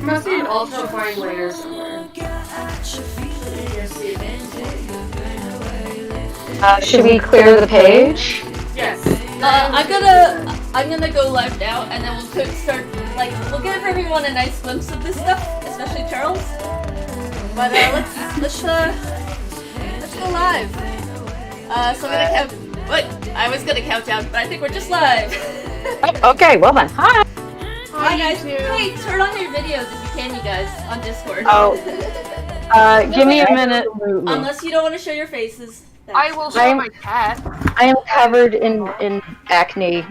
must be an ultra fine layer somewhere. Should we clear the page? Yes. I'm gonna go live now, and then we'll we'll give everyone a nice glimpse of this stuff, especially Charles. But let's go live. So I'm gonna count. Wait, I was gonna count down, but I think we're just live. Okay, well then, hi. Hi guys. Hey, turn on your videos if you can, you guys, on Discord. Oh. Give me a minute. Unless you don't want to show your faces. I will show my cat. I am covered in acne.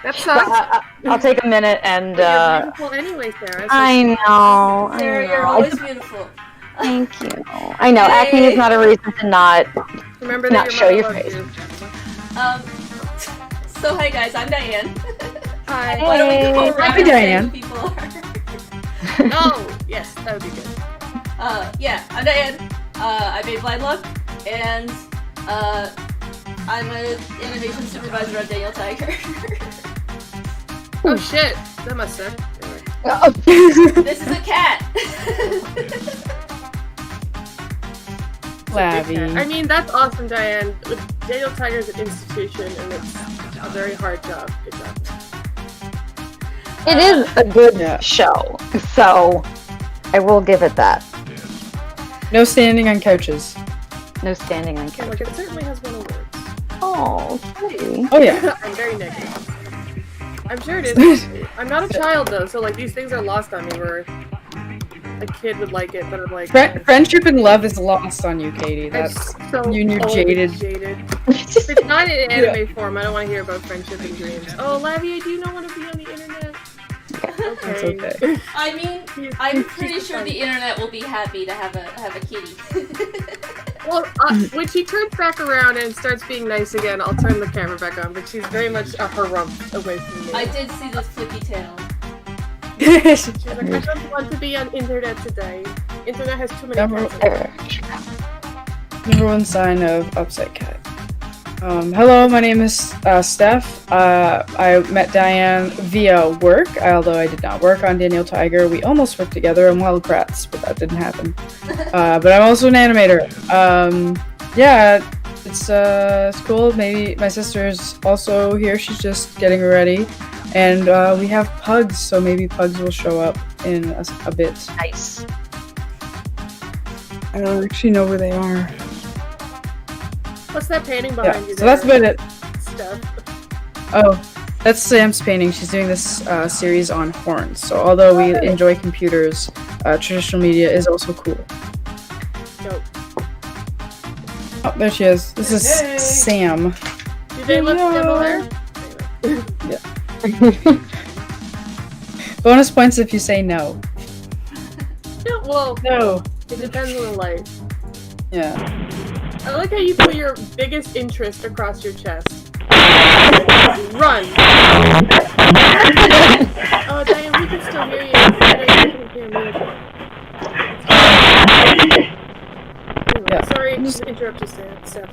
That sucks. I'll take a minute and. You're beautiful anyway, Sarah. So I know. Sarah, you're always beautiful. Thank you. I know acne is not a reason to not show your face. So hi guys, I'm Diane. Hi. Why don't we go around Hi, Diane. who people are? Oh, yes, that would be good. Yeah, I'm Diane. I made Blind Luck, and I'm an animation supervisor at Daniel Tiger. Oh shit, that must suck. This is a cat. Flabby. I mean, that's awesome, Diane. Daniel Tiger is an institution, and it's a very hard job. Good job. It is a good show, so I will give it that. No standing on couches. No standing on Oh, couch. look, it certainly has one of words. Oh, pretty. Oh yeah. I'm very negative. I'm sure it is. I'm not a child though, so like these things are lost on me. Where a kid would like it, but I'm like. Friendship and love is lost on you, Katie. I'm That's so you're old jaded. and jaded. If it's not in anime form, I don't want to hear about friendship and dreams. Oh, Lavi, I do not want to be on the internet. That's Okay. okay. I mean, I'm pretty sure the internet will be happy to have a kitty. Well, when she turns back around and starts being nice again, I'll turn the camera back on. But she's very much a harump away from me. I did see this flicky tail. She's like, I don't want to be on internet today. Internet has too many cats. Number one sign of upset cat. Hello, my name is Steph. I met Diane via work, although I did not work on Daniel Tiger. We almost worked together on Wildcrats, but that didn't happen. But I'm also an animator. Yeah, it's cool. Maybe my sister's also here. She's just getting ready. And we have pugs, so maybe pugs will show up in a bit. Nice. I don't actually know where they are. What's that painting behind you? So that's about it. Stuff. Oh, that's Sam's painting. She's doing this series on horns. So although we enjoy computers, traditional media is also cool. Dope. Oh, there she is. This is Sam. Do they look similar? Yeah. Bonus points if you say no. No, well, No. it depends on the light. Yeah. I like how you put your biggest interest across your chest. Run! Oh, Diane, we can still hear you. Anyway, sorry to interrupt you, Steph.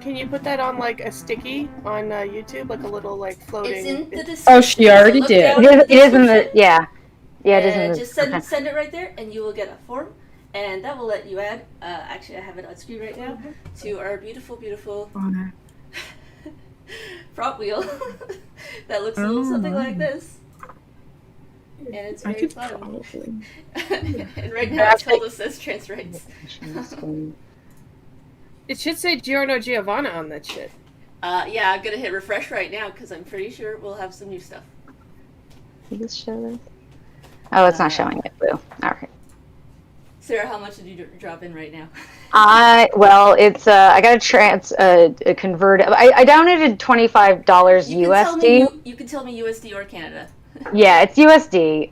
Can you put that on like a sticky on YouTube, like a little like floating? It's in the description. Oh, she already look did. down It is in the description, yeah. Yeah, it is in and the just send it right there, and you will get a form, and that will let you add. Actually, I have it on screen right now to our beautiful, beautiful prop wheel that looks a little something like this. And it's I very could fun. probably. And right now, Hilda says trans rights. It should say Giorno Giovanna on that shit. Yeah, I'm gonna hit refresh right now because I'm pretty sure we'll have some new stuff. Did this show this? Oh, it's not showing it. Blue. All right. Sarah, how much did you drop in right now? Well, it's I got a convert. I donated $25 USD. You can tell me USD or Canada. Yeah, it's USD.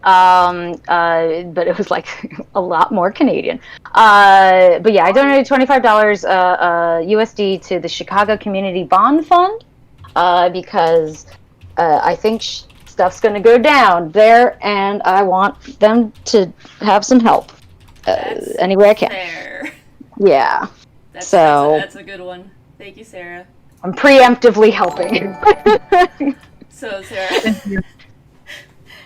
But it was like a lot more Canadian. But yeah, I donated $25 USD to the Chicago Community Bond Fund because I think stuff's going to go down there, and I want them to have some help any way I can. Fair. Yeah. That's a good one. Thank you, Sarah. I'm preemptively helping. So, Sarah.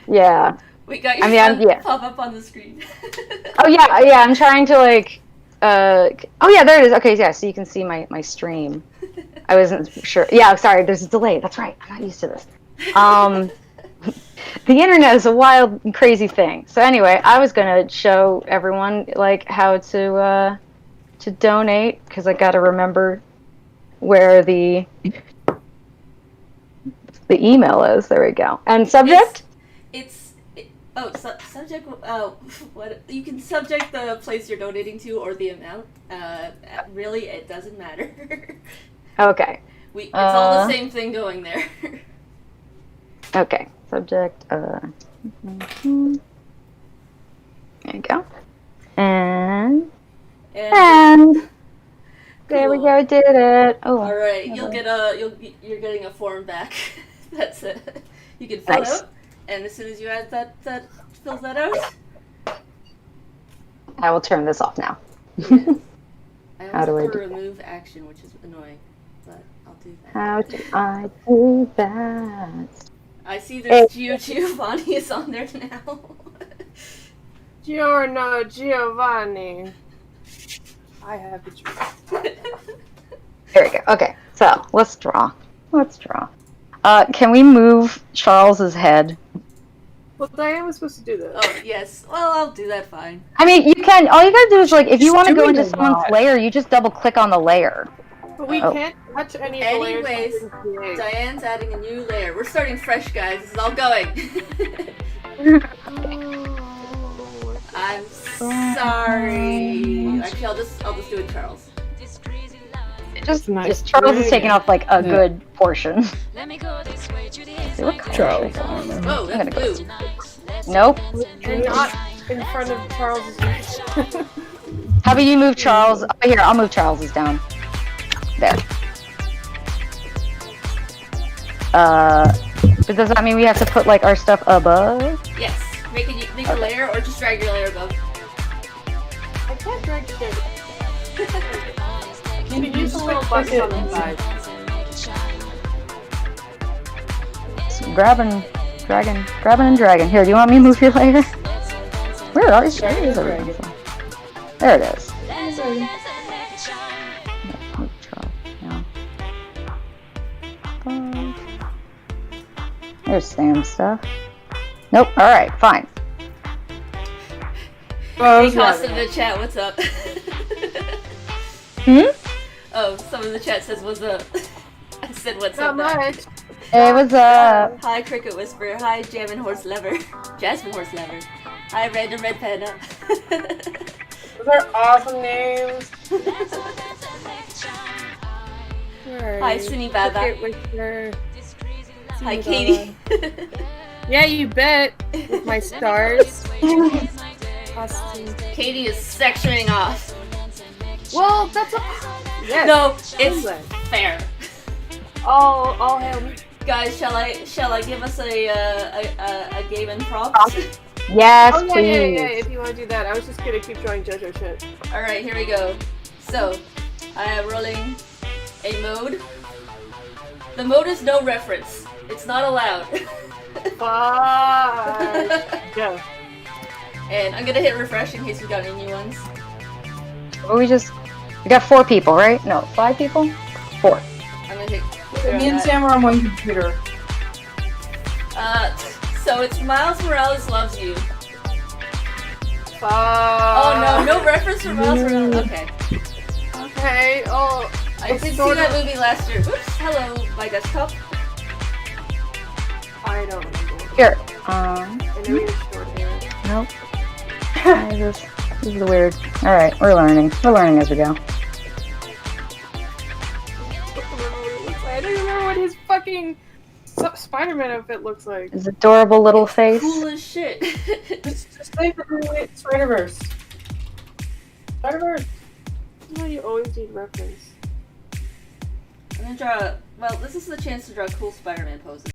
Yeah. We got your son yeah. pop up on the screen. Oh yeah, I'm trying to like. Oh yeah, there it is. Okay, yeah, so you can see my stream. I wasn't sure. Yeah, sorry, there's a delay. That's right. I'm not used to this. The internet is a wild and crazy thing. So anyway, I was gonna show everyone like how to donate because I gotta remember where the email is. There we go. And subject. Subject. What you can subject the place you're donating to or the amount. Really, it doesn't matter. Okay. It's all the same thing going there. Okay. Subject. There you go. And there we go. Did it. Oh. All right. You're getting a form back. That's it. You can fill out. And as soon as you add that fills that out. I will turn this off now. Yes. How do I do remove action, which is annoying, but I'll do that. How do I do that? I see there's Giovanni is on there now. Giorno Giovanni. I have the truth. There we go. Okay, so let's draw. Can we move Charles's head? Well, Diane was supposed to do that. Oh, yes. Well, I'll do that fine. I mean, you can. All you gotta do is, like, if you want to go into someone's layer, you just double click on the layer. But we can't touch any of the layers. Anyways, Diane's adding a new layer. We're starting fresh, guys. This is all going. I'm sorry. Actually, I'll just do it, Charles. Just Charles is taking off, like, a good portion. Charles. Oh, that's blue. Nope. You're not in front of Charles's. How about you move Charles? Oh, here, I'll move Charles's down. There. But does that mean we have to put like our stuff above? Yes. Make a layer or just drag your layer above. I can't drag shit. You can use the little buttons on the side. Grabbing and dragging. Here, do you want me to move your layer? Where are you? There it is. There's Sam's stuff. Nope. All right. Fine. Hey, Cost in the chat. What's up? Oh, someone in the chat says what's up. I said what's up. Not much. Hey, what's up? Hi, Cricket Whisperer. Hi, Jasmine Horse Lever. Hi, Random Red Panda. Those are awesome names. Hi, Sunny Baba. Hi, Katie. Yeah, you bet. With my stars. Katie is sectioning off. Well, that's a... Yes. No, it's fair. All hail me. Guys, shall I give us a game and props? Yes, oh, yeah, please. yeah, if you want to do that. I was just gonna keep drawing JoJo shit. Alright, here we go. So, I am rolling a mode. The mode is no reference. It's not allowed. Fuck. Yeah. And I'm gonna hit refresh in case we got any new ones. Well, we got 4 people, right? No, 5 people? 4. I'm gonna hit. Me and Sam are on one computer. So it's Miles Morales Loves You. Fuck. Oh no reference for Miles Morales. Okay. Okay. Oh, I did see that movie last year. Oops. Hello, my desktop. I don't remember. Here. I know you're short hair. Nope. This is weird. Alright, we're learning. We're learning as we go. I don't remember what his fucking Spiderman outfit looks like. His adorable little face. Cool as shit. Just say for Spider-Verse. Spider-Verse. No, you always need reference. I'm gonna draw. Well, this is the chance to draw cool Spider-Man poses.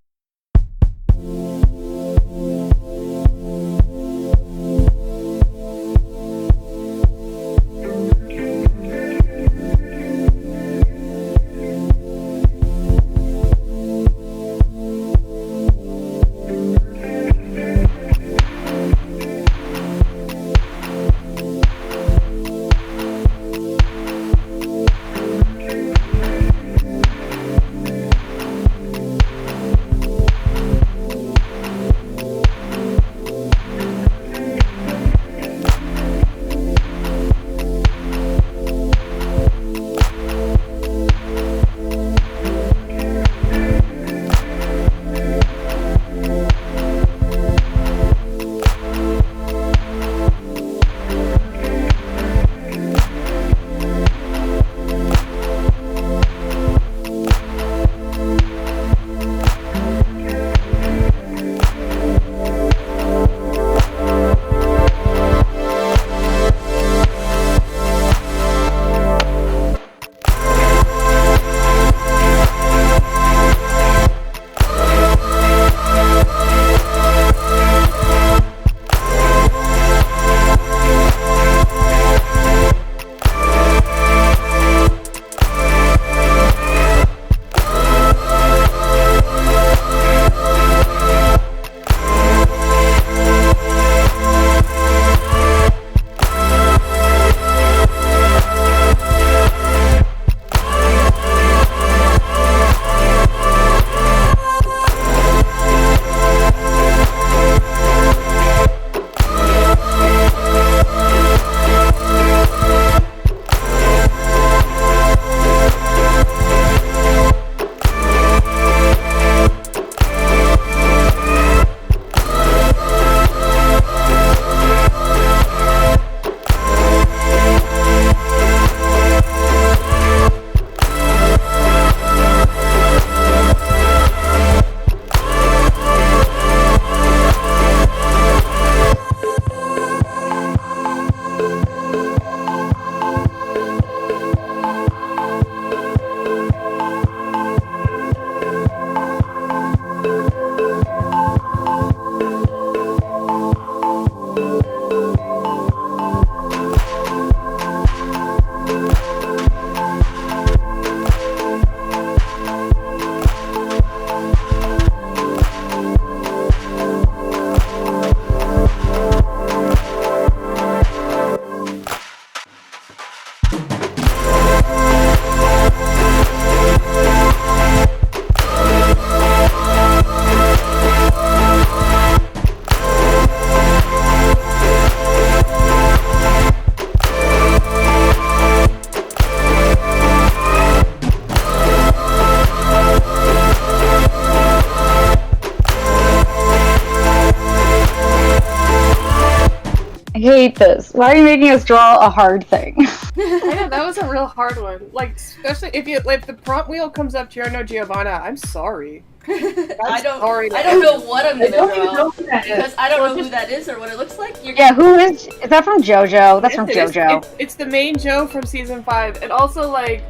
I hate this. Why are you making us draw a hard thing? I know, that was a real hard one. Like, especially if the prompt wheel comes up to no Giovanna, I'm sorry. I don't know what I'm gonna draw because I don't know who that is or what it looks like. Yeah, who is that from JoJo? That's from JoJo. It's the main Joe from season 5, and also like,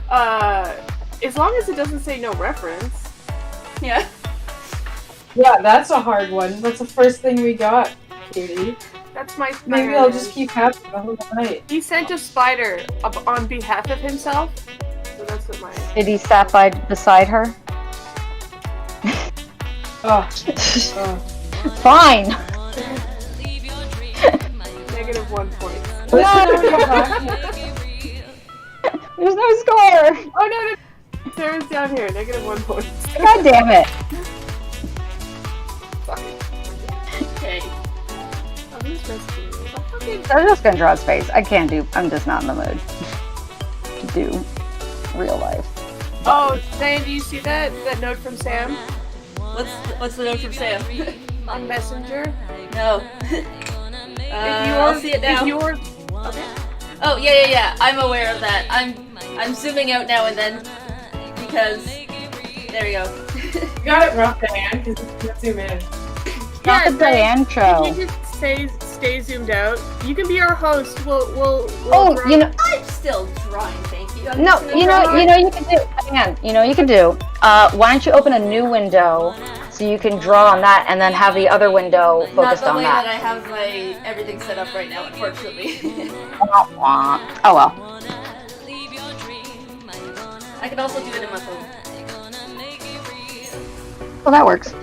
as long as it doesn't say no reference. Yeah. Yeah, that's a hard one. That's the first thing we got, Katie. That's my spider. Maybe I'll just keep happy the whole night. He sent a spider on behalf of himself, so that's That's what my. Did he sat beside her? Oh. Fine. -1 point. There's no score. Oh no! Sarah's down here. -1 point. God damn it. Okay. Oh, who's rescuing me? Oh, okay. I'm just gonna draw space. I'm just not in the mood to do real life. Oh, Diane, do you see that note from Sam What's the note from Sam? on Messenger? No. I'll see it now. Okay. Oh yeah. I'm aware of that. I'm zooming out now and then because there we go. You got it rough, Diane, because you can't zoom in. Not the Diane show. You just stay zoomed out. You can be our host. We'll Oh, draw. you know. I'm still drawing. Thank you. I'm No, just gonna you draw. know you can do. Diane, you know you can do. Why don't you open a new window so you can draw on that, and then have the other window Not focused the on way that. that I have my everything set up right now, unfortunately. Wah, wah. Oh well. I can also do it in my phone. Well, that works.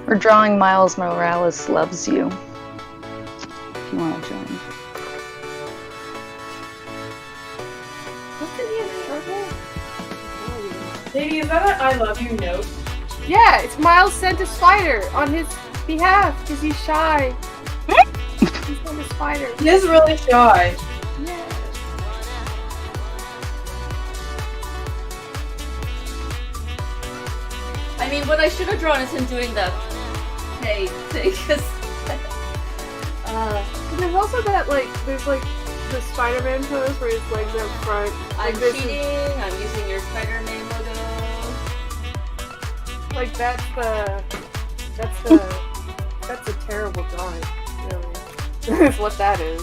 We're drawing Miles Morales Loves You. If you want to join. Katie, is that an I love you note? Yeah, it's Miles sent a spider on his behalf because he's shy. He sent a spider. He is really shy. Yeah. I mean, what I should have drawn is him doing the hey thing, because And there's also that there's the Spiderman pose where his legs out front. I'm this is- cheating. I'm using your Spiderman logo. Like that's a terrible drawing, really. That's what that is.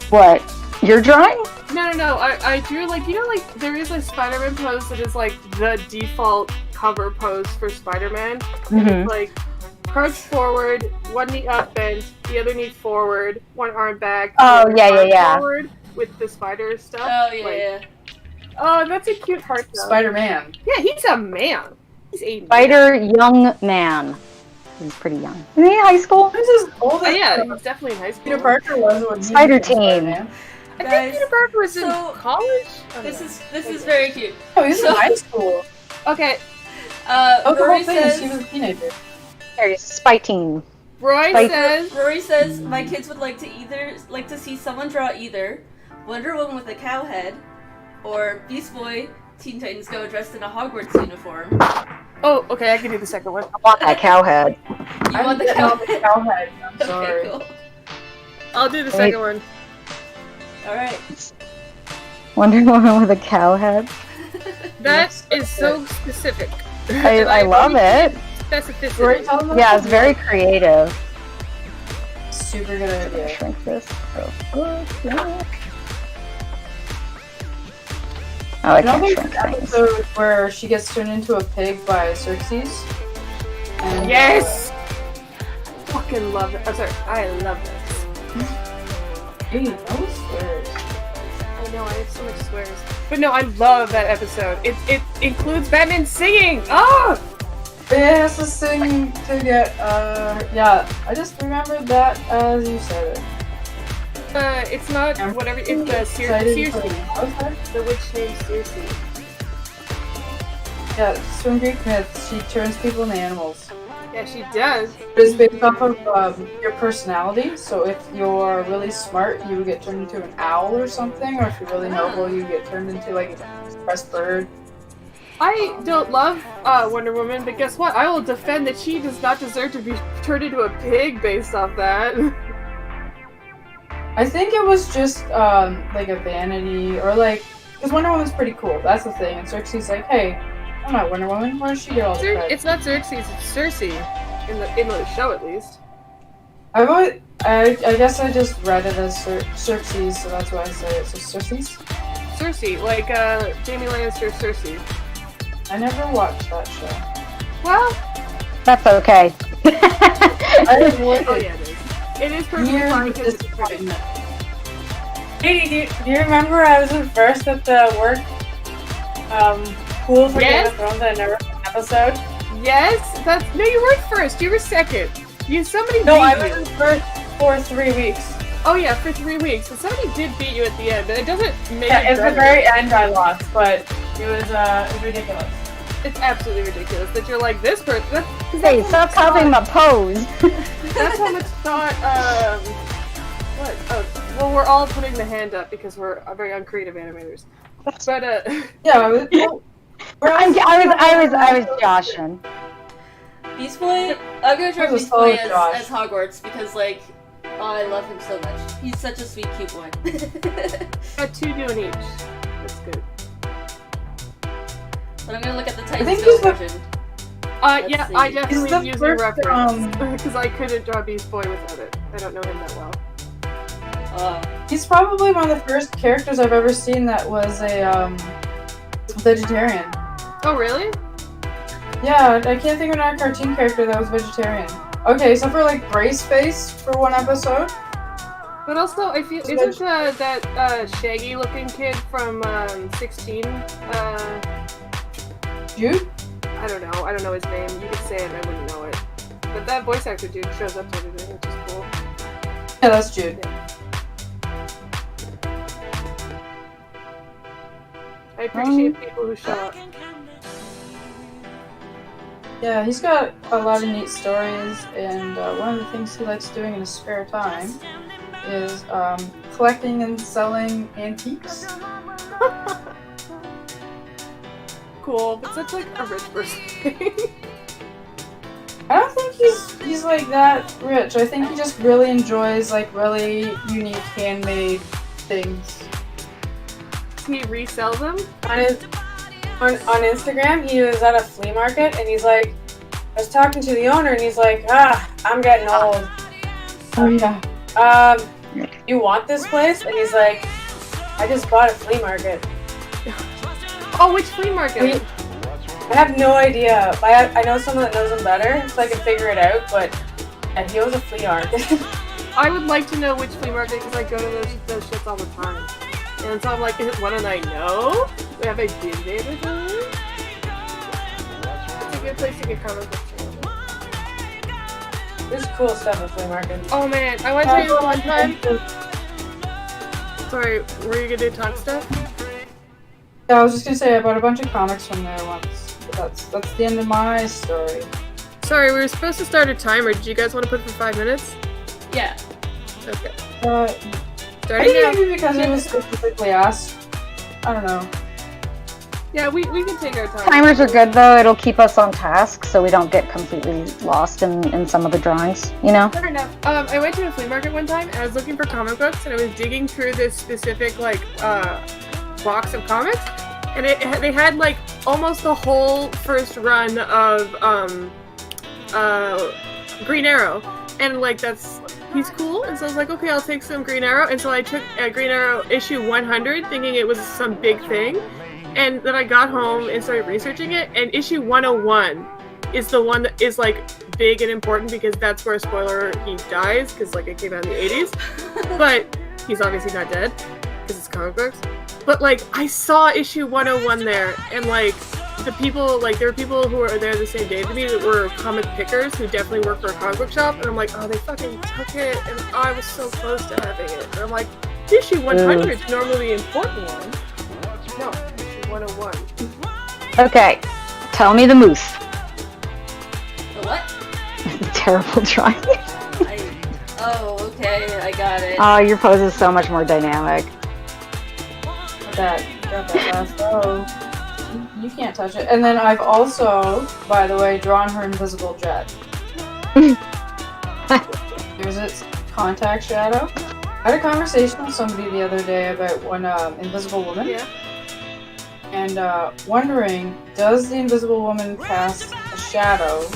What? You're drawing? No. I drew there is a Spider-Man pose that is like the default cover pose for Spider-Man. Mm-hmm. It's like crouch forward, one knee up bent, the other knee forward, one arm back. Oh, the other yeah, arm yeah. Forward with the spider stuff. Oh yeah. Like, yeah. oh, that's a cute heart though. Spider-Man. Yeah, he's a man. He's a man. Spider young man. He's pretty young. Isn't he in high school? This is old Oh as yeah, fuck. he's definitely in high school. Peter Parker was when he Spider was Team. Spider-Man. I Guys, think Peter Parker was in so college. I don't This know. is very cute. Oh, he's So- in high school. Okay. Oh, the whole Rory thing is she says. was a teenager. There's Spiting. Roy Like- says. Rory says my kids would like to see someone draw either Wonder Woman with a cow head or Beast Boy Teen Titans Go dressed in a Hogwarts uniform. Oh, okay, I can do the second one. I want that cow head. You want the cow head? Cowhead. I'm sorry. Okay, cool. I'll do the second one. All right. Wonder Woman with a cow head. That is so specific. I love it. Specificity. Rory, tell them Yeah, it's very creative. super good idea. Shrink this. Oh, I You know can't the shrink things. episode where she gets turned into a pig by Xerxes? And, Yes! Fucking love it. I'm sorry, I love this. Hey, no swears. I know, I have so much swears. But no, I love that episode. It includes Batman singing! Oh! It has to sing to get, yeah, I just remembered that as you said it. It's not I'm whatever, it's the excited for Circe. the- Okay. The witch named Circe. Yeah, so in Greek myths, she turns people into animals. Yeah, she does. It's based off of your personality, so if you're really smart, you would get turned into an owl or something, or if you're really noble, you get turned into like a express bird. I don't love Wonder Woman, but guess what? I will defend that she does not deserve to be turned into a pig based off that. I think it was just like a vanity, or like, because Wonder Woman's pretty cool, that's the thing, and Xerxes like, hey, I'm not Wonder Woman, where does she get all the credit? It's not Xerxes, it's Circe. In the show, at least. I guess I just read it as Xerxes, so that's why I say it. So Xerxes? Circe, like Jamie Lannister Circe. I never watched that show. Well, That's okay. I avoided oh yeah, it is. It is perfectly years fine of because it's disappointment. Katie, do you remember I was in first at the work pool for Game of Thrones and I never had an episode? Yes, no, you weren't first. You were second. Somebody No, beat I you. was in first for 3 weeks. Oh yeah, for 3 weeks. But somebody did beat you at the end, but it doesn't make Yeah, it at the better. very end I lost, but it was ridiculous. It's absolutely ridiculous that you're like this person. Hey, stop copying my pose. That's how much thought. What? Oh, well, we're all putting the hand up because we're very uncreative animators. But Yeah, I was joshing. Beast Boy, I'm gonna try That was Beast Boy so Josh. as Hogwarts because, like, oh, I love him so much. He's such a sweet, cute boy. got 2 doing each. That's good. But I'm gonna look at the think Titan he's the- version. Yeah, see. I He's definitely the am using first, reference because I couldn't draw Beast Boy without it. I don't know him that well. he's probably one of the first characters I've ever seen that was a vegetarian. Oh really? Yeah, I can't think of another cartoon character that was vegetarian. Okay, except for like Brace Face for one episode. But also, I feel isn't that shaggy-looking kid from 16? Jude? I don't know his name. You could say it, and I wouldn't know it. But that voice actor dude shows up to everything, which is cool. Yeah, that's Jude. I appreciate people who show up. Yeah, he's got a lot of neat stories, and one of the things he likes doing in his spare time is collecting and selling antiques. Cool, but such like a rich person thing. I don't think he's like that rich. I think he just really enjoys like really unique handmade things. He resells them. On Instagram, he was at a flea market and he's like, I was talking to the owner and he's like, I'm getting old. Oh yeah. You want this place? And he's like, I just bought a flea market. Oh, which flea market? I have no idea. I know someone that knows him better, so I can figure it out, but yeah, he owns a flea market. I would like to know which flea market because I go to those shits all the time. And so I'm like, is it one and I know? Have I been there before? It's a good place to get comic books. There's cool stuff at flea markets. Oh man, I went to one time. Sorry, were you gonna talk stuff? Yeah, I was just gonna say I bought a bunch of comics from there once. But that's the end of my story. Sorry, we were supposed to start a timer. Did you guys want to put it for 5 minutes? Yeah. Okay. I Starting now. think maybe because it was specifically asked. I don't know. Yeah, we can take our time. Timers are good though. It'll keep us on task so we don't get completely lost in some of the drawings, you know? Fair enough. I went to a flea market one time and I was looking for comic books and I was digging through this specific box of comics and they had like almost the whole first run of Green Arrow and like he's cool and so I was like, okay, I'll take some Green Arrow, and so I took Green Arrow issue 100 thinking it was some big thing, and then I got home and started researching it, and issue 101 is the one that is like big and important because that's where, spoiler, he dies because like it came out in the 80s, but he's obviously not dead because it's comic books. But like I saw issue 101 there, and like the people, like there were people who were there the same day to me that were comic pickers who definitely work for a comic book shop, and I'm like, oh, they fucking took it, and I was so close to having it. And I'm like, issue 100 is normally the important one. No, issue 101. Okay, tell me the moose. The what? Terrible drawing. Oh, okay, I got it. Oh, your pose is so much more dynamic. Got that last row. You can't touch it. And then I've also, by the way, drawn her invisible jet. Here's its contact shadow. I had a conversation with somebody the other day about one invisible woman. Yeah. And wondering, does the invisible woman cast a shadow?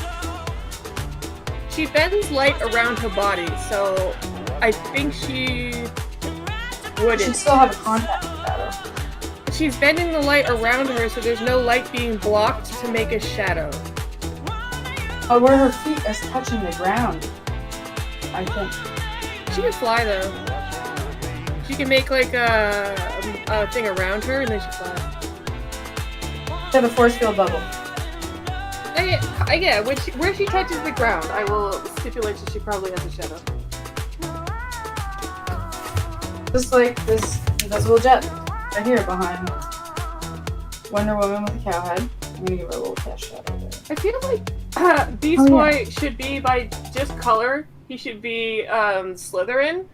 She bends light around her body, so I think she She'd wouldn't. still have a contact shadow. She's bending the light around her, so there's no light being blocked to make a shadow. Oh, where her feet is touching the ground, I think. She can fly though. She can make like a thing around her, and then she flies. So the force field bubble. Yeah, where she touches the ground, I will stipulate that she probably has a shadow. Just like this invisible jet right here behind Wonder Woman with a cow head. I'm gonna give her a little cash shadow there. I feel like Beast Boy should be, by just color, he should be Slytherin.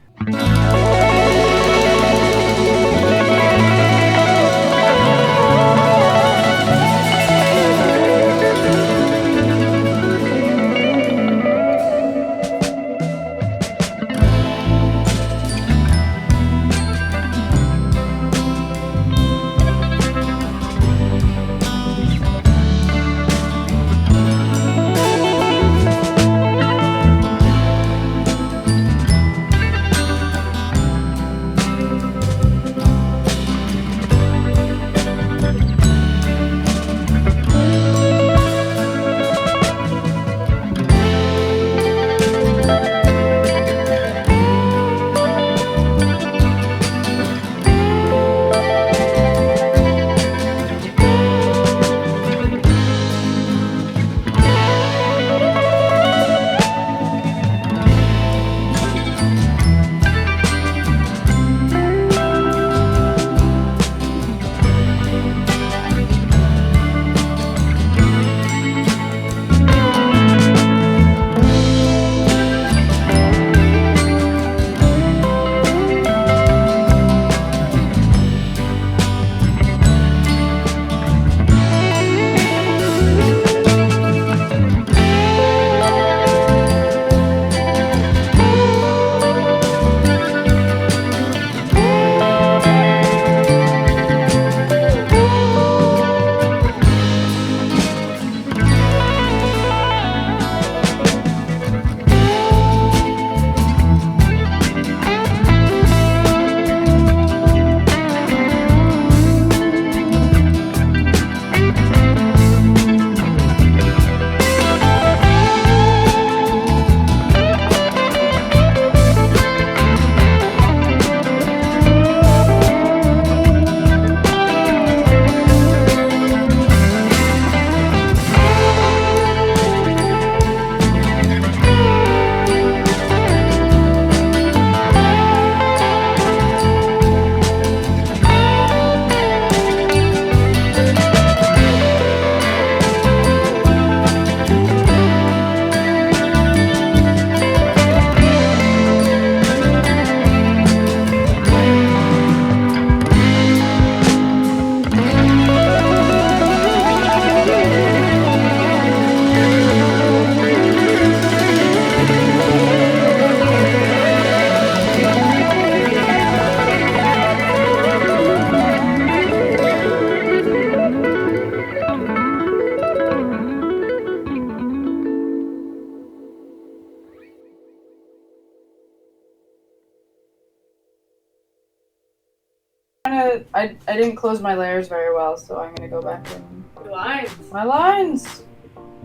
I didn't close my layers very well, so I'm gonna go back in. Lines. My lines!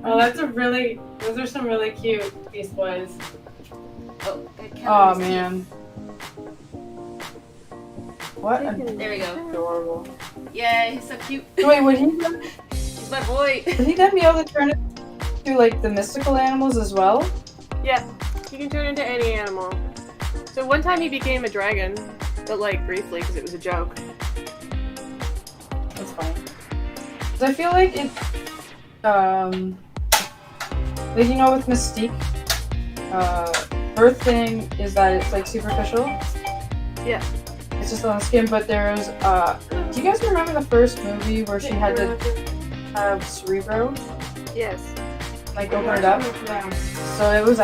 Oh, those are some really cute Beast Boys. Oh man. What? There we go. Adorable. Yeah, he's so cute. Wait, would he He's my boy. then be able to turn it to like the mystical animals as well? Yeah, he can turn into any animal. So one time he became a dragon, but like briefly because it was a joke. That's fine. Cause I feel like it, like you know with Mystique, her thing is that it's like superficial. Yeah. It's just on the skin, but there's, do you guys remember the first movie where she had to have Cerebro? Yes. Like open it up? Yeah. So it was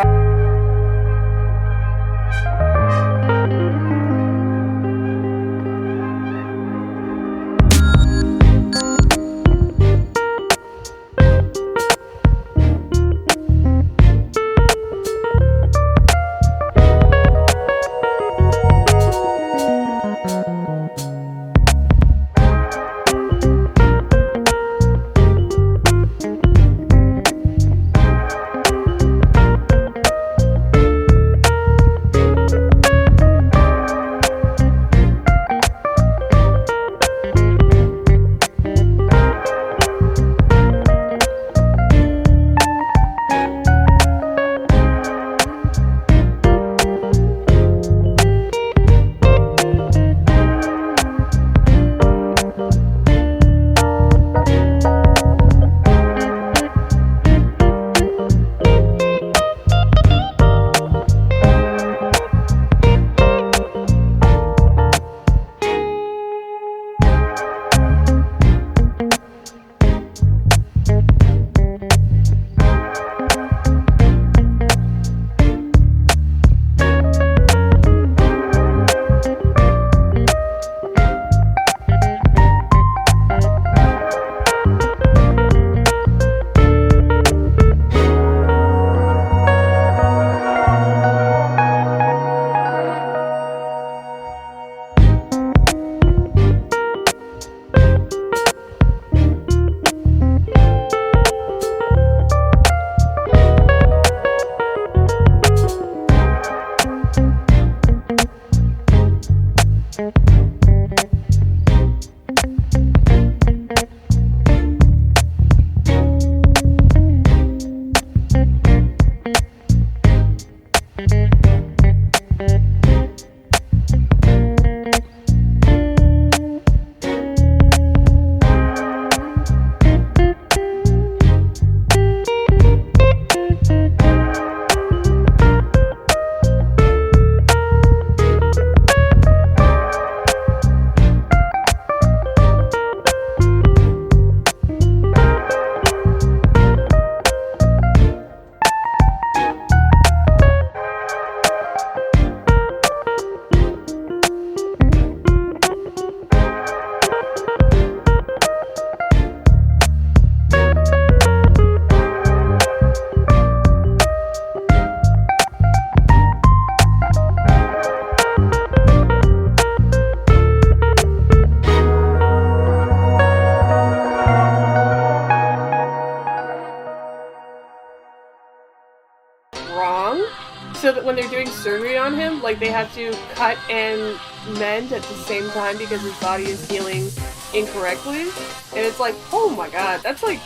so that when they're doing surgery on him, like they have to cut and mend at the same time because his body is healing incorrectly. And it's like, oh my god, that's like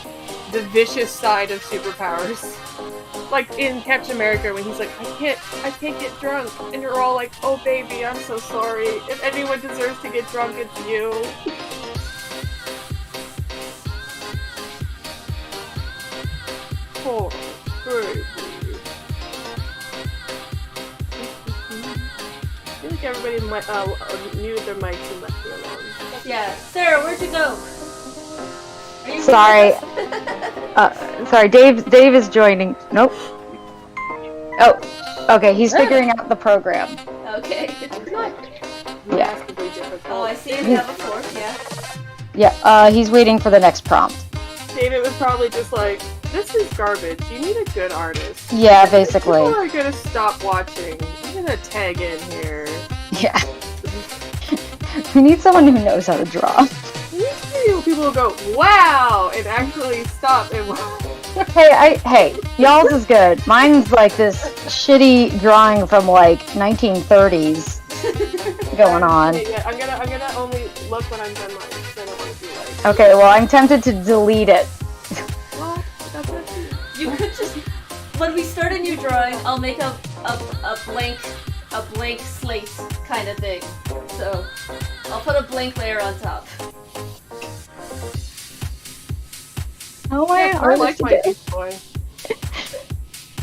the vicious side of superpowers. Like in Captain America when he's like, I can't get drunk, and you're all like, oh baby, I'm so sorry. If anyone deserves to get drunk, it's you. Oh, baby. I feel like everybody muted their mics and left me alone. Yeah, Sarah, where'd you go? Are you Sorry. Sorry, Dave is joining. Nope. Oh, okay, he's figuring out the program. Okay. Yeah. Oh, I see you have a fork, yeah. Yeah, he's waiting for the next prompt. David was probably just like, this is garbage. You need a good artist. Yeah, basically. People are gonna stop watching. I'm gonna tag in here. Yeah. We need someone who knows how to draw. People will go, wow, and actually stop and Hey, y'all's is good. Mine's like this shitty drawing from like 1930s going on. Yeah, I'm gonna only look when I'm done mine, because I don't want to be like... Okay, well, I'm tempted to delete it. Well, that's up to you. You could just, when we start a new drawing, I'll make a blank slate kind of thing. So, I'll put a blank layer on top. Oh my I god. like my Beast Boy.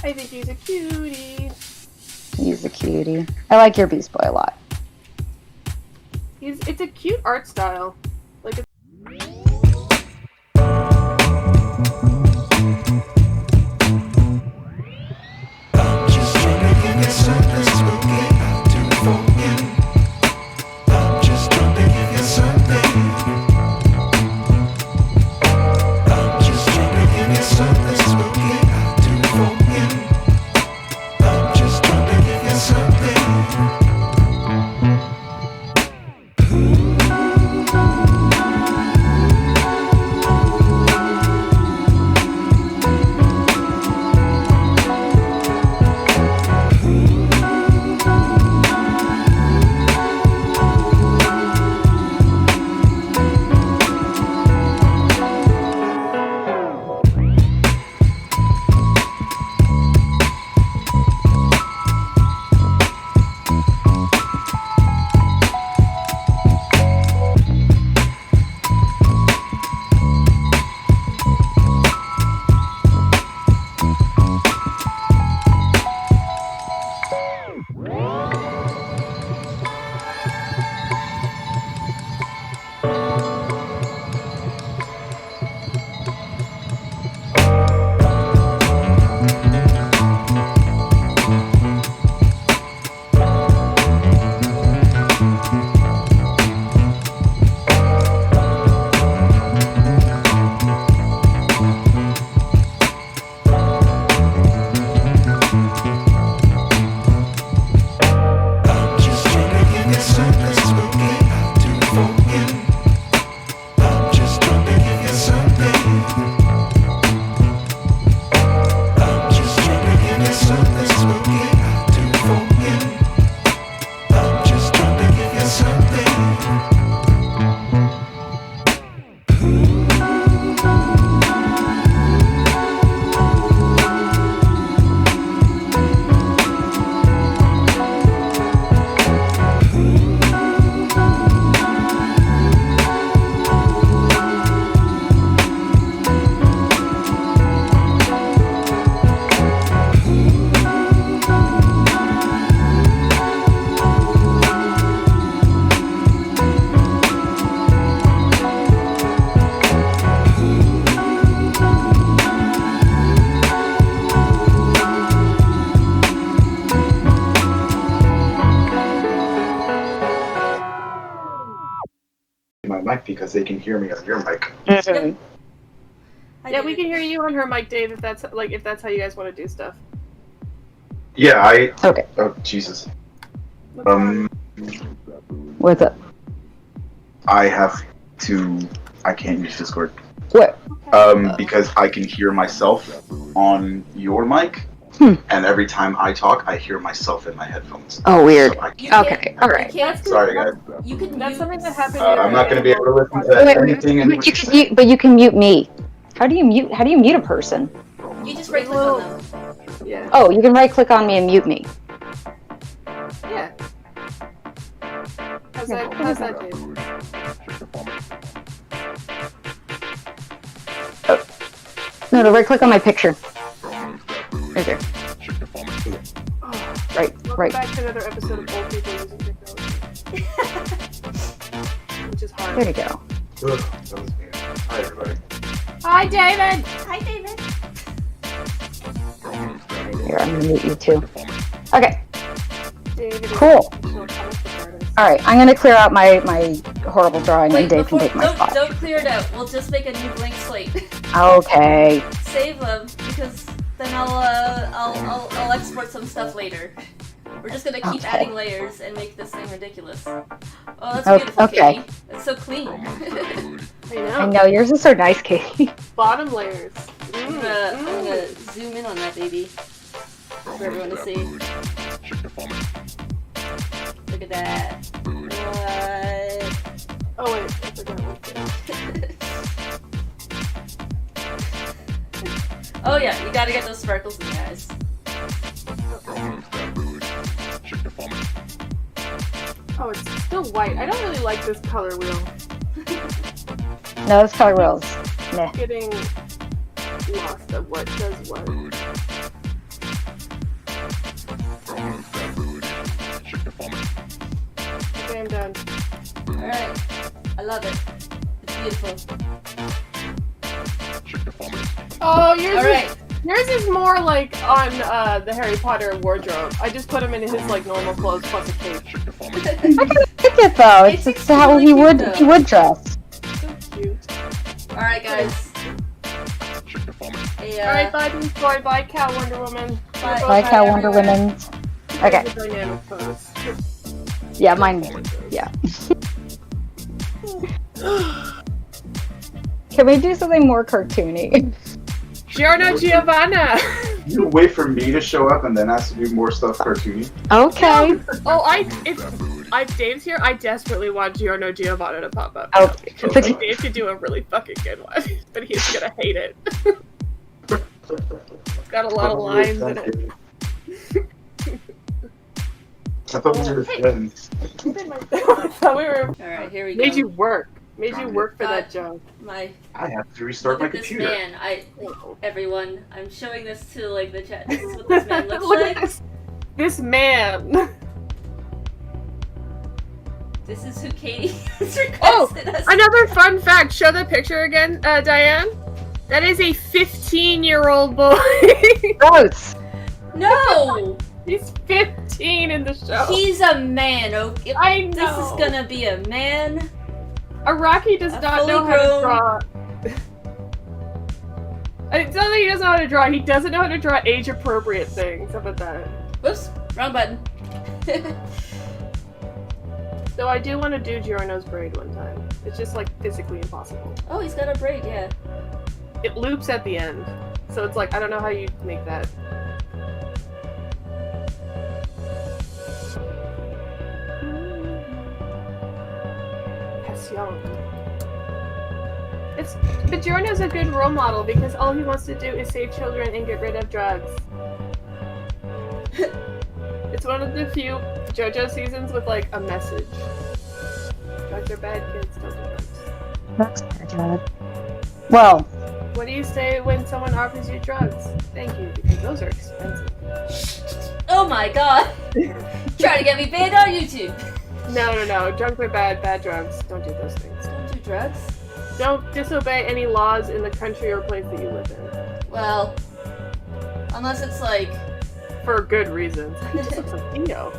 I think he's a cutie. He's a cutie. I like your Beast Boy a lot. It's a cute art style. Like it's my mic because they can hear me on your mic. Mm-hmm. yeah, we can hear you on her mic, Dave. If that's how you guys want to do stuff. Yeah, Okay. Oh Jesus. What's up? I can't use Discord. What? Because I can hear myself on your mic, And every time I talk, I hear myself in my headphones. Oh, weird. So I You can't. Okay, alright. You can't. Sorry, guys. You can That's mute. something that happened. I'm not going to be able to listen to Wait, anything. but you can mute me. How do you mute a person? You just right click on them. Yeah. Oh, you can right click on me and mute me. Yeah. How's that, Dave? No, right click on my picture. Right there. Right. Welcome back to another episode of Old People Using Technology. Which is hard. There you go. Ugh, that was weird. Hi, everybody. Hi, David! Hi, David. Here, I'm gonna mute you too. Okay, David is cool. a professional comic book artist. Alright, I'm gonna clear out my horrible drawing and Dave can take my don't, spot. don't clear it out. We'll just make a new blank slate. Okay. Save them because then I'll export some stuff later. We're just gonna keep Okay. adding layers and make this thing ridiculous. Oh, that's Oh, beautiful, okay. Katie. It's so clean. I know, yours is so nice, Katie. Bottom layers. I'm gonna zoom in on that baby for everyone to see. Look at that. What? Oh wait, I forgot what it is. Oh yeah, you gotta get those sparkles in the eyes. Oh, it's still white. I don't really like this color wheel. No, it's color wheels. Meh. Getting lost of what does what. Okay, I'm done. Alright. I love it. It's beautiful. Oh, yours Alright. Yours is more like on the Harry Potter wardrobe. I just put him in his like normal clothes plus a cape. I kind of like it though. It's how really he cute, would dress. So cute. Alright, guys. Hey, Alright, bye Beast Boy, bye Cat Wonder Woman. Bye. Like how Wonder Woman. Okay. It's a dynamic pose. Yeah, mine. Yeah. Can we do something more cartoony? Giorno Giovanna! You wait for me to show up and then ask to do more stuff cartoony. Okay. Oh, if Dave's here, I desperately want Giorno Giovanna to pop up. Oh, Because like, Dave could do a really fucking good one, but he's gonna hate it. It's got a lot of lines in it. I thought we were friends. I thought we were. Alright, here we go. Made you work. Made you work for that job. My I have to restart look my at this computer. man. Everyone, I'm showing this to like the chat. This is what this man looks Look like. at this man. This is who Katie has Oh, requested us. another fun fact. Show the picture again, Diane. That is a 15-year-old boy. Gross. No! He's 15 in the show. He's a man, okay? I know. This is gonna be a man. Araki does A not fully know how to grown- draw. It's not that he doesn't know how to draw. He doesn't know how to draw age-appropriate things. How about that? Whoops, wrong button. So I do want to do Giorno's braid one time. It's just like physically impossible. Oh, he's got a braid, yeah. It loops at the end, so it's like I don't know how you make that. But Giorno's a good role model because all he wants to do is save children and get rid of drugs. It's one of the few JoJo seasons with like a message. Drugs are bad, kids, don't do drugs. That's bad. Well, What do you say when someone offers you drugs? Thank you, because those are expensive. Oh my god! Trying to get me banned on YouTube. No. Drugs are bad. Bad drugs. Don't do those things. Don't do drugs. Don't disobey any laws in the country or place that you live in. Well, unless it's like... For good reasons. He just looks like Theo.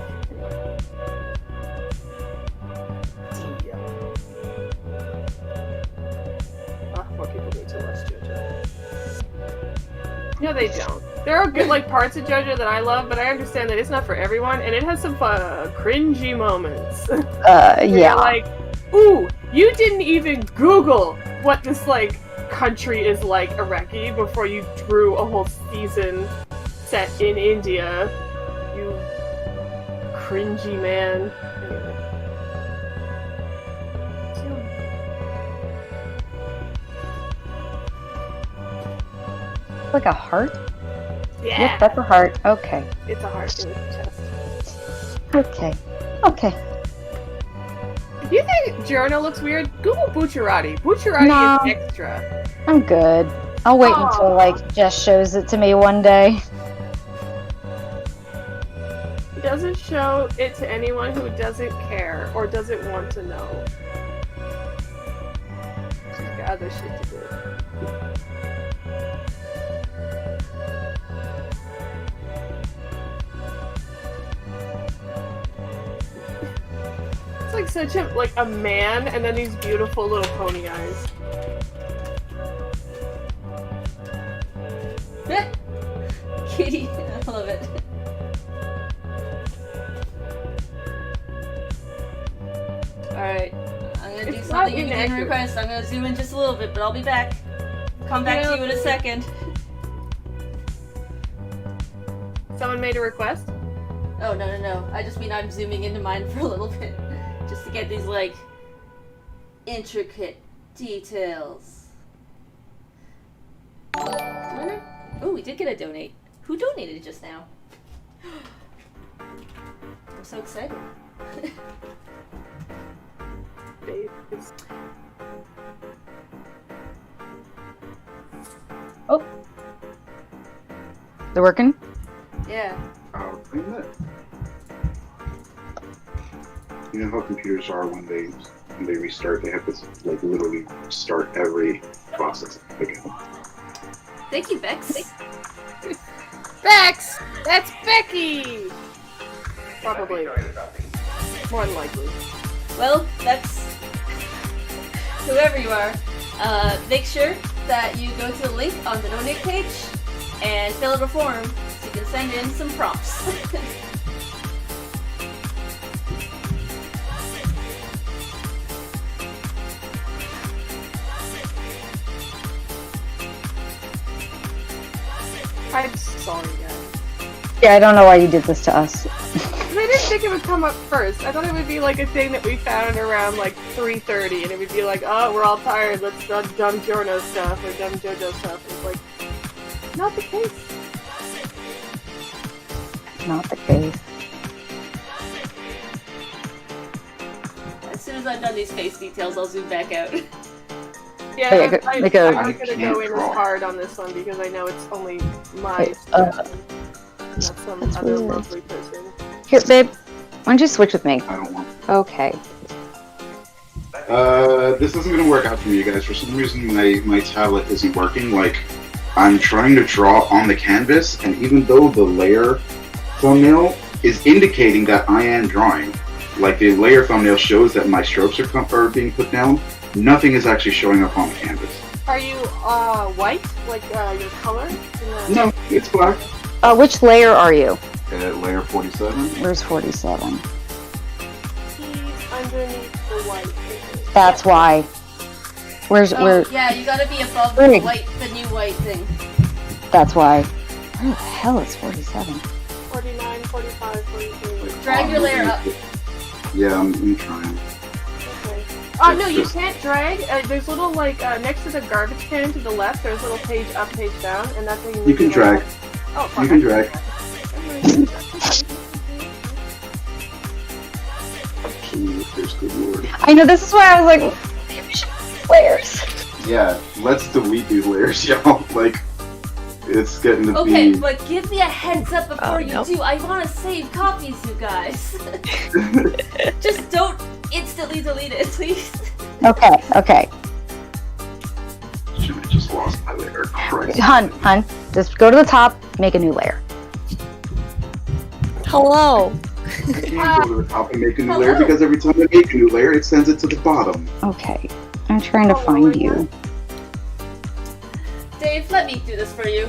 More people need to watch JoJo. No, they don't. There are good like parts of JoJo that I love, but I understand that it's not for everyone, and it has some cringy moments. yeah. You're like, ooh, you didn't even Google what this like country is like, Iraqi, before you drew a whole season set in India. You cringy man. Anyway. Like a heart? Yeah, Yep, that's a heart. Okay. it's a heart in his chest. Okay. Okay. If you think Giovanna looks weird, Google Bucciarati. Bucciarati No. is extra. I'm good. I'll wait Aw. until like Jess shows it to me one day. He doesn't show it to anyone who doesn't care or doesn't want to know. She's got other shit to do. It's like such a man and then these beautiful little pony eyes. Kitty, I love it. Alright, I'm gonna do It's something not you didn't inaccurate. request. I'm gonna zoom in just a little bit, but I'll be back. Come back to you in a second. Someone made a request? Oh, no. I just mean I'm zooming into mine for a little bit. Just to get these, like, intricate details. Oh, we did get a donate. Who donated just now? I'm so excited. Babes. Oh. They're working? Yeah. I'll clean that. You know how computers are when they restart, they have to like literally start every process again. Thank you, Bex. Bex! That's Becky! Probably. More than likely. Well, Bex, whoever you are, make sure that you go to the link on the donate page and fill out a form so you can send in some prompts. I'm sorry, guys. Yeah, I don't know why you did this to us. I didn't think it would come up first. I thought it would be like a thing that we found around like 3:30, and it would be like, oh, we're all tired, let's do dumb Giorno stuff or dumb JoJo stuff. And it's like, not the case. Not the case. As soon as I've done these face details, I'll zoom back out. Yeah, Hey, I'm make a- not gonna go in as hard on this one because I know it's only my stuff, not some that's other weird. lovely person. Here, babe. Why don't you switch with me? I don't want. Okay. This isn't gonna work out for me, you guys. For some reason, my tablet isn't working. Like, I'm trying to draw on the canvas, and even though the layer thumbnail is indicating that I am drawing, like the layer thumbnail shows that my strokes are being put down, nothing is actually showing up on the canvas. Are you white, like your color? No, it's black. Which layer are you? Layer 47. Where's 47? He's underneath the white. That's why. Where's Oh, where? yeah, you gotta be above Where? the new white thing. That's why. Where the hell is 47? 49, 45, 43. Drag your layer up. Yeah, I'm trying. Okay. Oh no, you can't drag. There's little like next to the garbage can to the left. There's a little page up, page down, and that's where you. You can drag. Oh, fuck. You can drag. There's good lord. I know, this is why I was like, maybe we should put layers. Yeah, let's delete these layers, y'all. Like, it's getting to Okay, be. but give me a heads up before you nope. do. I want to save copies, you guys. Just don't instantly delete it, please. Okay, okay. Should have just lost my layer. Christ. Hun, just go to the top, make a new layer. Hello. I can't go to the top and make a new layer because every time I make a new layer, it sends it to the bottom. Okay, I'm trying to find you. Dave, let me do this for you.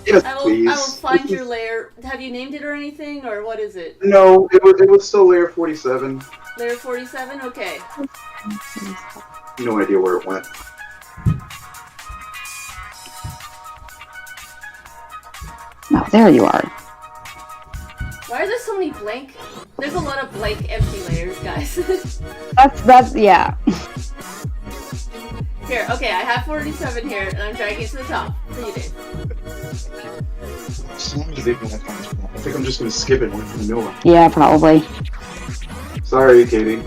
Yes, I please. will find your layer. Have you named it or anything, or what is it? No, it was still layer 47. Layer 47? Okay. No idea where it went. Oh, there you are. Why are there so many blank? There's a lot of blank empty layers, guys. That's yeah. Here, okay, I have 47 here, and I'm dragging it to the top for you, Dave. As long as they can, I think I'm just gonna skip it and wait for the new one. Yeah, probably. Sorry, Katie.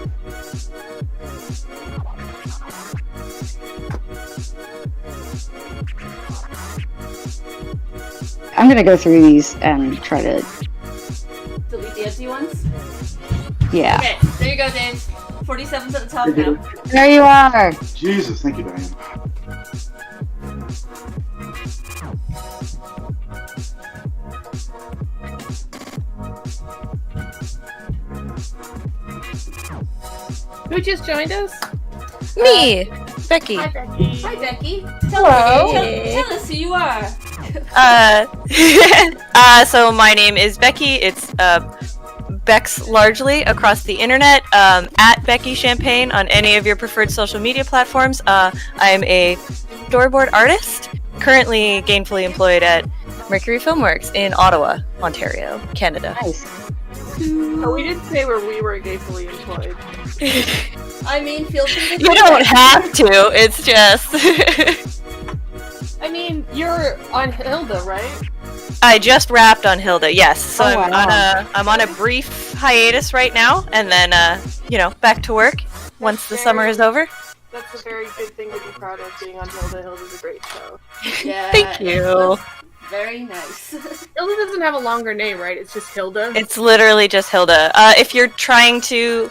I'm gonna go through these and try to. Delete the empty ones. Yeah. Okay, there you go, Dave. 47's at the top now. There you are. Jesus, thank you, Diane. Who just joined us? Me, Becky. Hi, Becky. Hi, Becky. Hello. Tell us who you are. So my name is Becky. It's Bex largely across the internet. At Becky Champagne on any of your preferred social media platforms. I am a storyboard artist, currently gainfully employed at Mercury Filmworks in Ottawa, Ontario, Canada. Nice. Oh, we didn't say where we were gainfully employed. I mean, feel free to. You don't have to. It's just. I mean, you're on Hilda, right? I just wrapped on Hilda. Yes, so Oh, I'm on a brief hiatus right now, and then back to work once the summer is over. That's a very good thing to be proud of, being on Hilda. Hilda's a great show. Yeah. Thank you. Very nice. Hilda doesn't have a longer name, right? It's just Hilda. It's literally just Hilda. If you're trying to,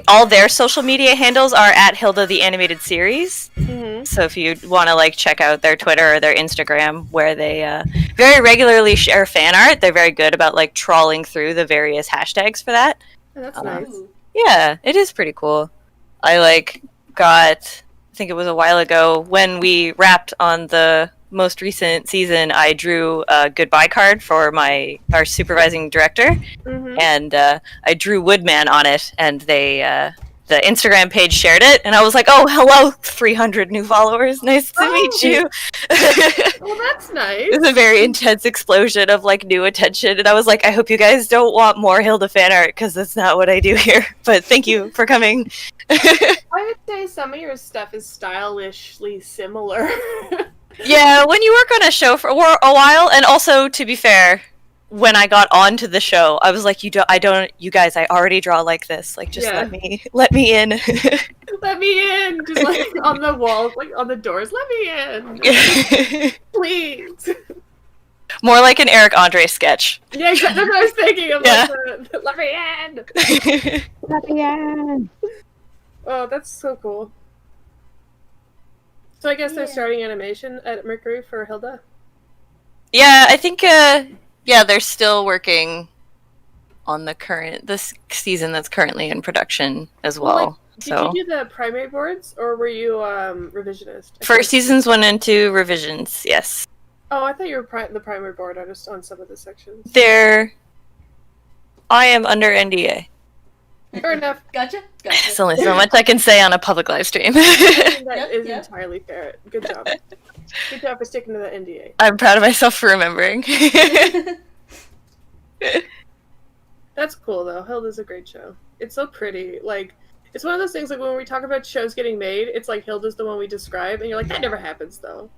all their social media handles are at Hilda the Animated Series. Mm-hmm. So if you want to check out their Twitter or their Instagram, where they very regularly share fan art, they're very good about trawling through the various hashtags for that. Oh, that's nice. Yeah, it is pretty cool. I got, I think it was a while ago when we wrapped on the most recent season, I drew a goodbye card for our supervising director, Mm-hmm. and I drew Woodman on it, and the Instagram page shared it, and I was like, oh, hello, 300 new followers, nice to meet you. Well, that's nice. It was a very intense explosion of new attention, and I was like, I hope you guys don't want more Hilda fan art, because that's not what I do here, but thank you for coming. I would say some of your stuff is stylishly similar. Yeah, when you work on a show for a while, and also, to be fair, when I got onto the show, I was like, you guys, I already draw like this. Just Yeah. let me in. Let me in! Just on the walls, on the doors, let me in! Please! More like an Eric Andre sketch. Yeah, exactly. That's what I was thinking. I'm Yeah. let me in! Let me in. Oh, that's so cool. So I guess they're starting animation at Mercury for Hilda? Yeah, I think, they're still working on this season that's currently in production as well. Did you do the primary boards, or were you revisionist? First seasons went into revisions, yes. Oh, I thought you were the primary board artist on some of the sections. I am under NDA. Fair enough. Gotcha. There's only so much I can say on a public live stream. That is Yep. entirely fair. Good job. Good job for sticking to the NDA. I'm proud of myself for remembering. That's cool, though. Hilda's a great show. It's so pretty. It's one of those things, when we talk about shows getting made, it's like Hilda's the one we describe, and you're like, that never happens, though.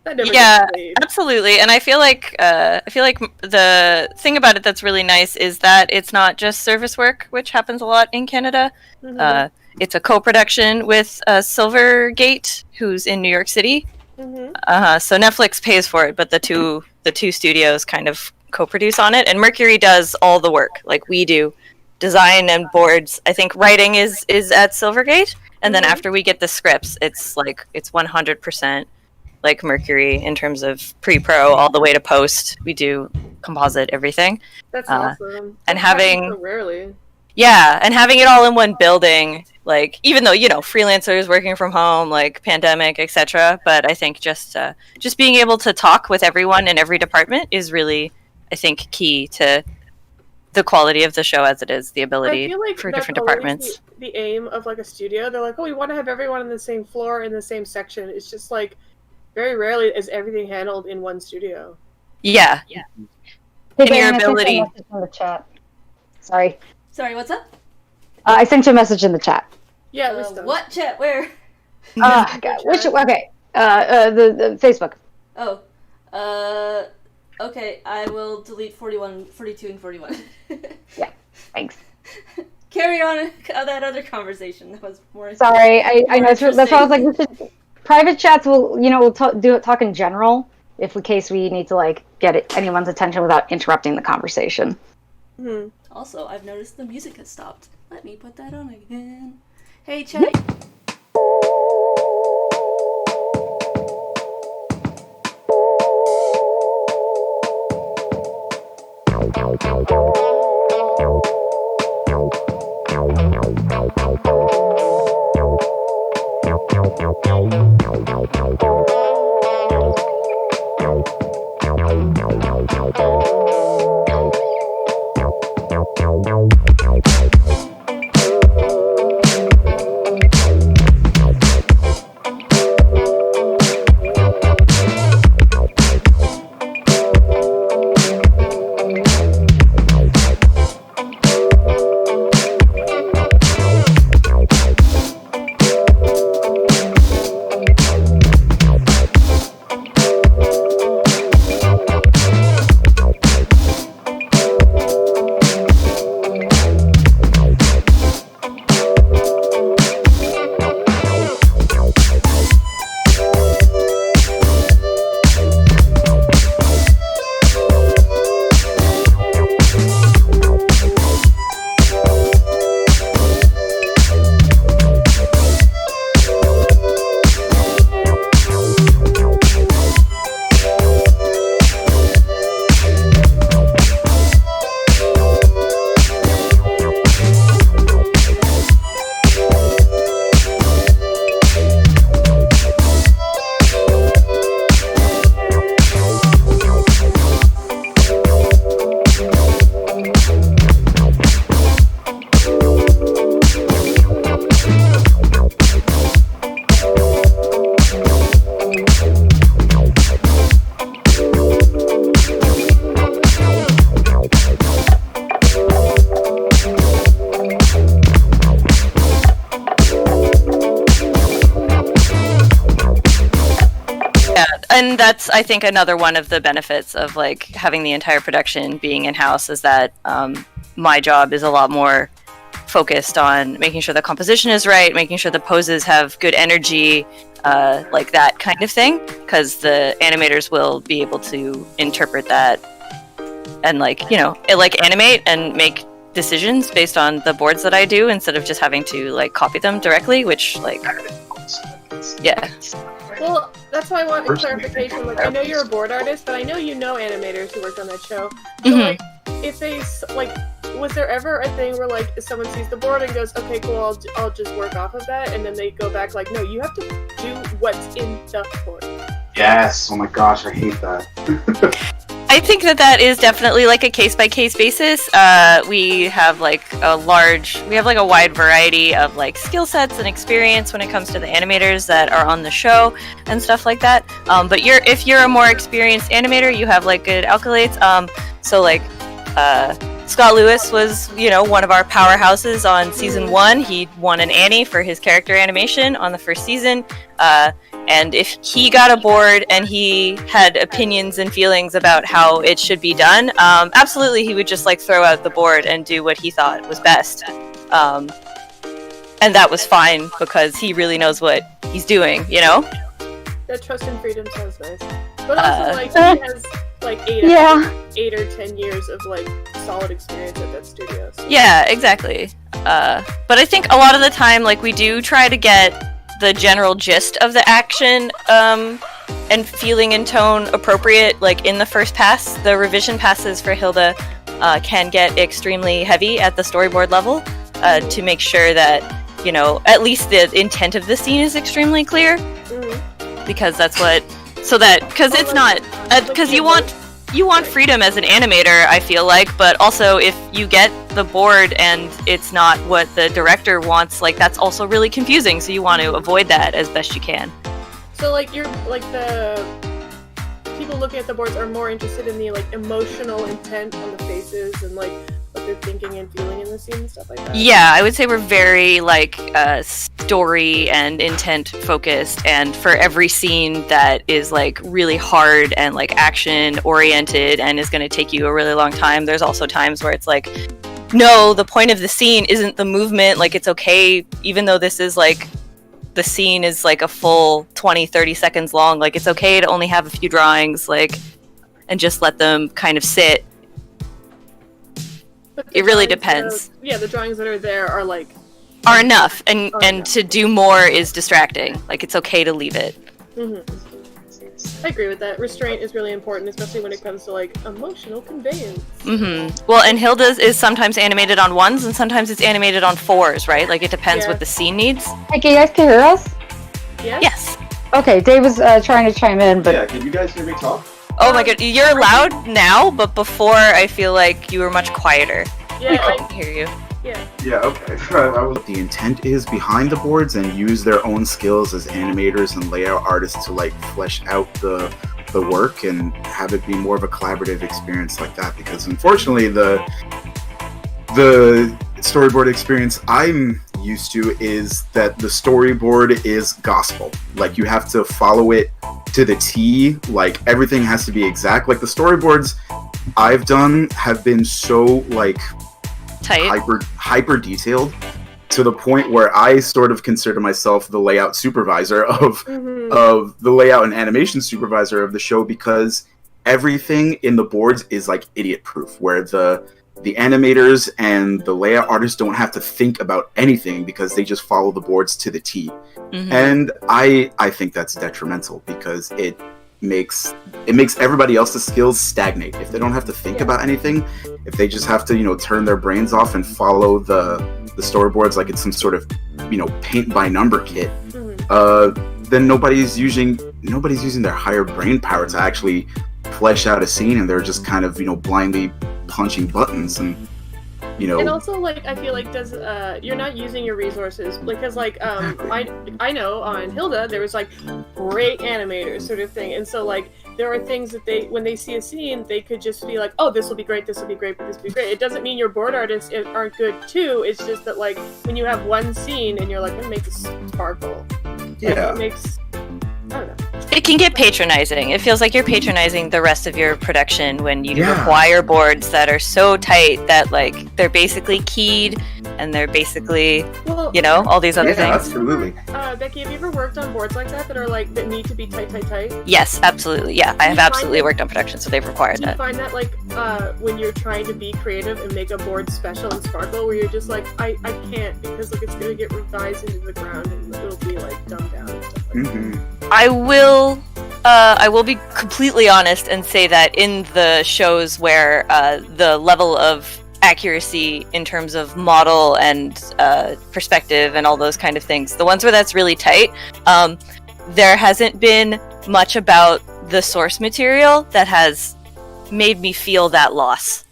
That never gets made. Absolutely. And I feel like the thing about it that's really nice is that it's not just service work, which happens a lot in Canada. Mm-hmm. It's a co-production with Silvergate, who's in New York City. Mm-hmm. So Netflix pays for it, but the two studios kind of co-produce on it, and Mercury does all the work. We do design and boards. I think writing is at Silvergate, and then after we get the scripts, it's 100%. Mercury in terms of pre-pro all the way to post. We do composite everything. That's awesome. And That having happens so rarely. Yeah, and having it all in one building, even though freelancers working from home, pandemic, etc. But I think just being able to talk with everyone in every department is really, I think, key to the quality of the show as it is, the ability I feel like for that's different always departments. The aim of a studio, they're like, oh, we want to have everyone on the same floor in the same section. It's just very rarely is everything handled in one studio. Yeah. Hey, And your Diane, I sent you ability- a message in the chat. Sorry. Sorry, what's up? I sent you a message in the chat. Yeah, we still. What chat? Where? God, which, okay. The Facebook. Oh. Okay, I will delete 41, 42, and 41. Yeah, thanks. Carry on that other conversation. That was more. Sorry, I know. More That's why I was like, this is, private chats will, we'll talk in general, if in case we need to, like, get anyone's attention without interrupting the conversation. Hmm. Also, I've noticed the music has stopped. Let me put that on again. Hey, chat. And that's, I think, another one of the benefits of like having the entire production being in-house is that my job is a lot more focused on making sure the composition is right, making sure the poses have good energy, like that kind of thing, because the animators will be able to interpret that and like, animate and make decisions based on the boards that I do instead of just having to like copy them directly, which like, yeah. Well, that's why I want clarification. Like, I know you're a board artist, but I know you know animators who worked on that show. So, like, if they, like, was there ever a thing where, like, someone sees the board and goes, okay, cool, I'll just work off of that, and then they go back, like, no, you have to do what's in the board. Yes, oh my gosh, I hate that. I think that is definitely like a case-by-case basis. We have like a wide variety of like skill sets and experience when it comes to the animators that are on the show and stuff like that. But if you're a more experienced animator, you have like good accolades. So like Scott Lewis was, one of our powerhouses on season 1. He won an Annie for his character animation on the first season. And if he got a board and he had opinions and feelings about how it should be done, absolutely he would just like throw out the board and do what he thought was best. And that was fine because he really knows what he's doing, That trust and freedom sounds nice. But also, like, he has like 8 or 10 years of like solid experience at that studio. So. Yeah, exactly. But I think a lot of the time, like, we do try to get the general gist of the action and feeling and tone appropriate, like in the first pass. The revision passes for Hilda can get extremely heavy at the storyboard level to make sure that, at least the intent of the scene is extremely clear. Because that's what, because it's not, because you want freedom as an animator, I feel like, but also if you get the board and it's not what the director wants, like that's also really confusing, so you want to avoid that as best you can. So like you're like the people looking at the boards are more interested in the like emotional intent on the faces and like what they're thinking and feeling in the scene and stuff like that. Yeah, I would say we're very like story and intent focused, and for every scene that is like really hard and like action oriented and is going to take you a really long time, there's also times where it's like, no, the point of the scene isn't the movement, like it's okay, even though this is like the scene is like a full 20-30 seconds long, like it's okay to only have a few drawings, like, and just let them kind of sit. It really depends. The drawings that are there are like are enough, and to do more is distracting. Like it's okay to leave it. I agree with that. Restraint is really important, especially when it comes to like emotional conveyance. Well, and Hilda's is sometimes animated on 1s and sometimes it's animated on 4s, right? Like it depends what the scene needs. Hey, can you guys hear us? Yes. Okay, Dave was trying to chime in, but Yeah, can you guys hear me talk? Oh my god, you're loud now, but before I feel like you were much quieter. Yeah, I can hear you. Yeah, okay. The intent is behind the boards and use their own skills as animators and layout artists to like flesh out the work and have it be more of a collaborative experience like that, because unfortunately the storyboard experience I'm used to is that the storyboard is gospel. Like you have to follow it to the T, like everything has to be exact. Like the storyboards I've done have been so like tight, hyper detailed to the point where I sort of consider myself the layout supervisor of the layout and animation supervisor of the show, because everything in the boards is like idiot proof, where the animators and the layout artists don't have to think about anything because they just follow the boards to the T. And I think that's detrimental, because it makes everybody else's skills stagnate. If they don't have to think about anything, if they just have to, turn their brains off and follow the storyboards like it's some sort of, paint by number kit, then nobody's using their higher brain power to actually flesh out a scene, and they're just kind of, blindly punching buttons and And also, like, I feel like you're not using your resources, because, like, I know on Hilda there was like great animators sort of thing, and so like there are things that when they see a scene, they could just be like, oh, this will be great, this will be great, this will be great. It doesn't mean your board artists aren't good too. It's just that like when you have one scene and you're like, I'm gonna make this sparkle. Yeah. Like, it makes, I don't know. It can get patronizing. It feels like you're patronizing the rest of your production when you require boards that are so tight that like they're basically keyed and they're basically, all these other things. Absolutely. Becky, have you ever worked on boards like that are like that need to be tight? Yes, absolutely. Yeah, I have absolutely worked on production, so they've required that. Do you find that like when you're trying to be creative and make a board special and sparkle, where you're just like, I can't, because like it's gonna get revised into the ground and it'll be like dumbed down and stuff like that. I will be completely honest and say that in the shows where the level of accuracy in terms of model and perspective and all those kind of things, the ones where that's really tight, there hasn't been much about the source material that has made me feel that loss.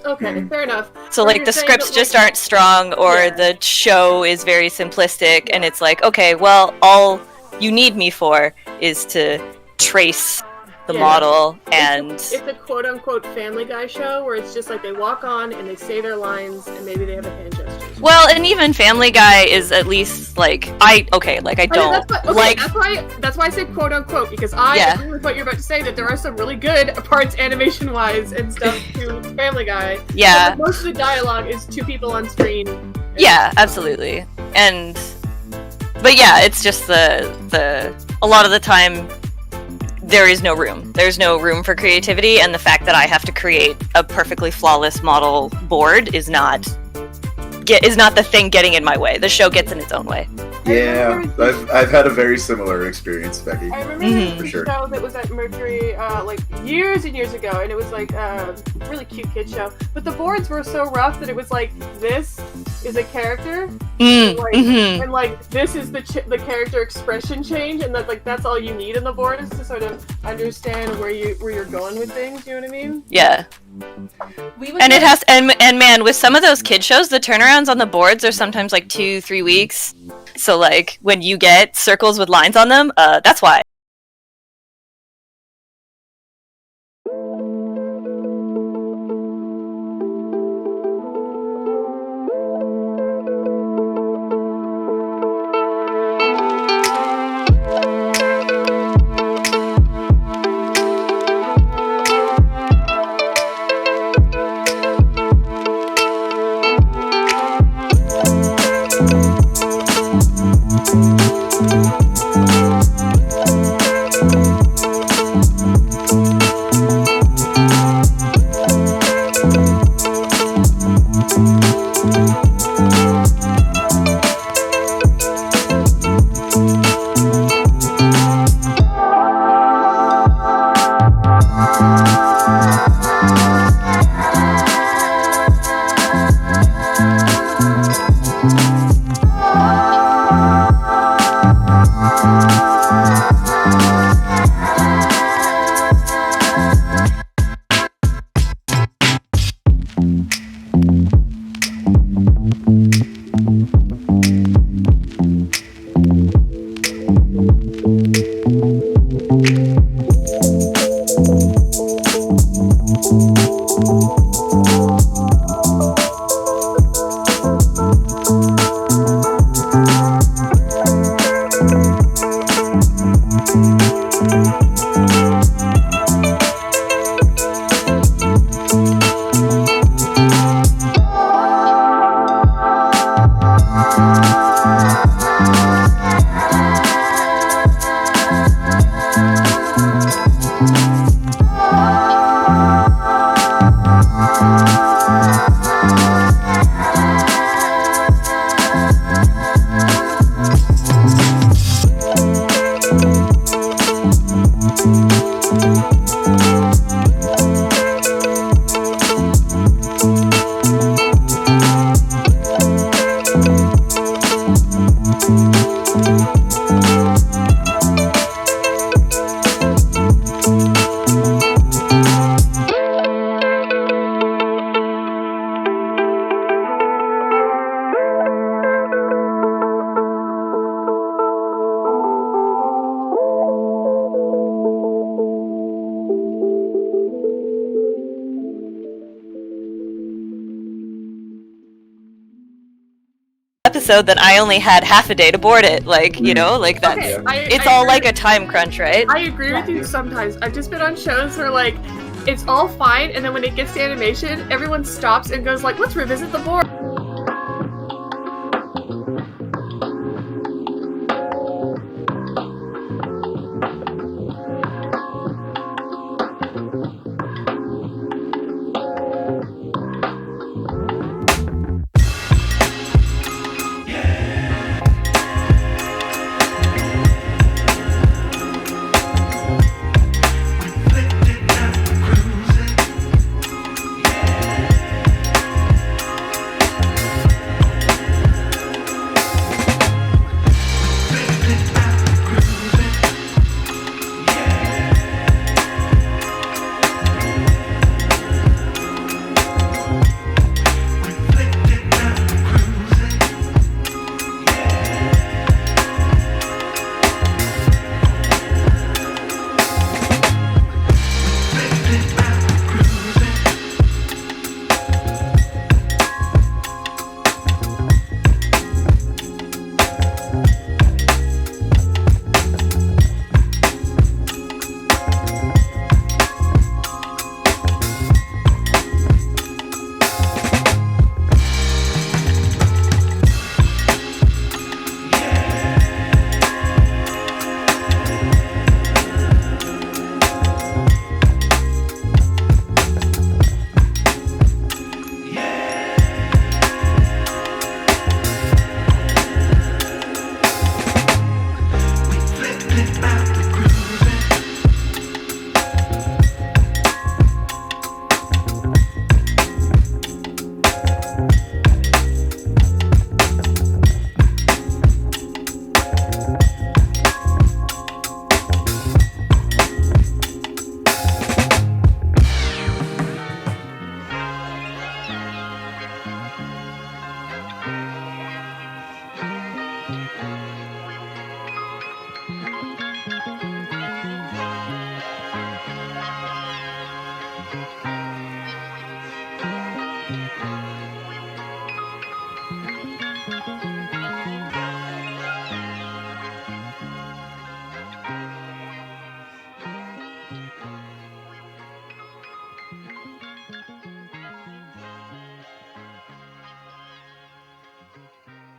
Okay, fair enough. So like the scripts just aren't strong, or the show is very simplistic, and it's like, okay, well, all you need me for is to trace the model, and it's a quote-unquote Family Guy show where it's just like they walk on and they say their lines and maybe they have a hand gesture. Well, and even Family Guy is at least like that's why I say quote-unquote, because I agree with what you're about to say, that there are some really good parts animation-wise and stuff to Family Guy. Yeah. But most of the dialogue is two people on screen. Yeah, absolutely. But yeah, it's just a lot of the time there is no room. There's no room for creativity, and the fact that I have to create a perfectly flawless model board is not the thing getting in my way. The show gets in its own way. Yeah, I've had a very similar experience, Becky. I remember a show that was at Mercury like years and years ago, and it was like a really cute kid show. But the boards were so rough that it was like, this is a character, and like this is the character expression change, and that's all you need in the board is to sort of understand where you're going with things. You know what I mean? Yeah. And man, with some of those kid shows, the turnarounds on the boards are sometimes like 2-3 weeks. So like when you get circles with lines on them, that's why. Episode that I only had half a day to board it, like, you know, like that's Okay, it's I all agree. like a time crunch, right? I agree with you sometimes. I've just been on shows where like it's all fine, and then when it gets to animation, everyone stops and goes like, "Let's revisit the board."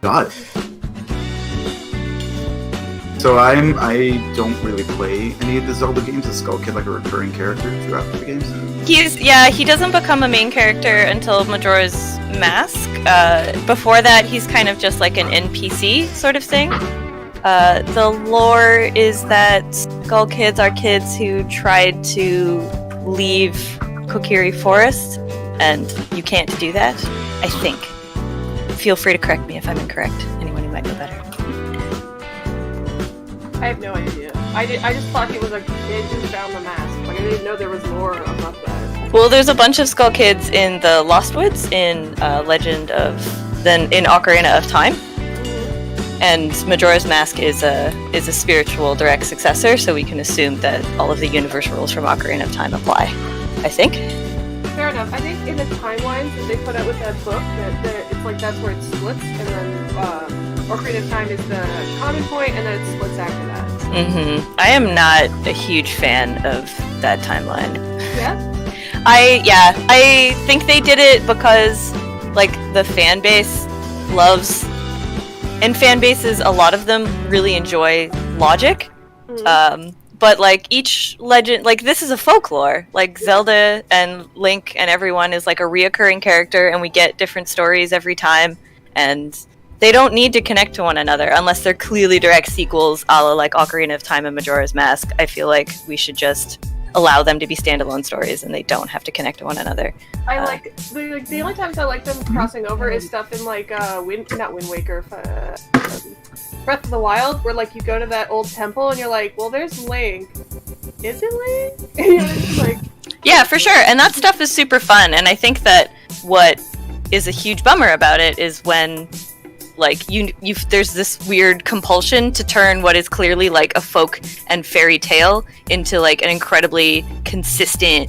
God. So I don't really play any of the Zelda games. Is Skull Kid like a recurring character throughout the games? He doesn't become a main character until Majora's Mask. Before that, he's kind of just like an NPC sort of thing. The lore is that Skull Kids are kids who tried to leave Kokiri Forest, and you can't do that, I think. Feel free to correct me if I'm incorrect. Anyone who might know better. I have no idea. I just thought he was a kid who found the mask. Like I didn't know there was lore about that. Well, there's a bunch of Skull Kids in the Lost Woods, in in Ocarina of Time, and Majora's Mask is a spiritual direct successor, so we can assume that all of the universe rules from Ocarina of Time apply. I think. fair enough. I think in the timelines that they put out with that book, that it's like that's where it splits, and then Ocarina of Time is the common point, and then it splits after that. Mm-hmm. I am not a huge fan of that timeline. Yeah? I think they did it because, like, the fan base loves, and fan bases, a lot of them really enjoy logic. But, like, each legend, like, this is a folklore. Like, Zelda and Link and everyone is, like, a reoccurring character, and we get different stories every time, and they don't need to connect to one another unless they're clearly direct sequels, a la, like, Ocarina of Time and Majora's Mask. I feel like we should just allow them to be standalone stories, and they don't have to connect to one another. I like the only times I like them crossing over is stuff in like not Wind Waker, Breath of the Wild, where like you go to that old temple and you're like, well, there's Link. Is it Link? You know, it's like, yeah, for sure, and that stuff is super fun. And I think that what is a huge bummer about it is when, like, you there's this weird compulsion to turn what is clearly like a folk and fairy tale into like an incredibly consistent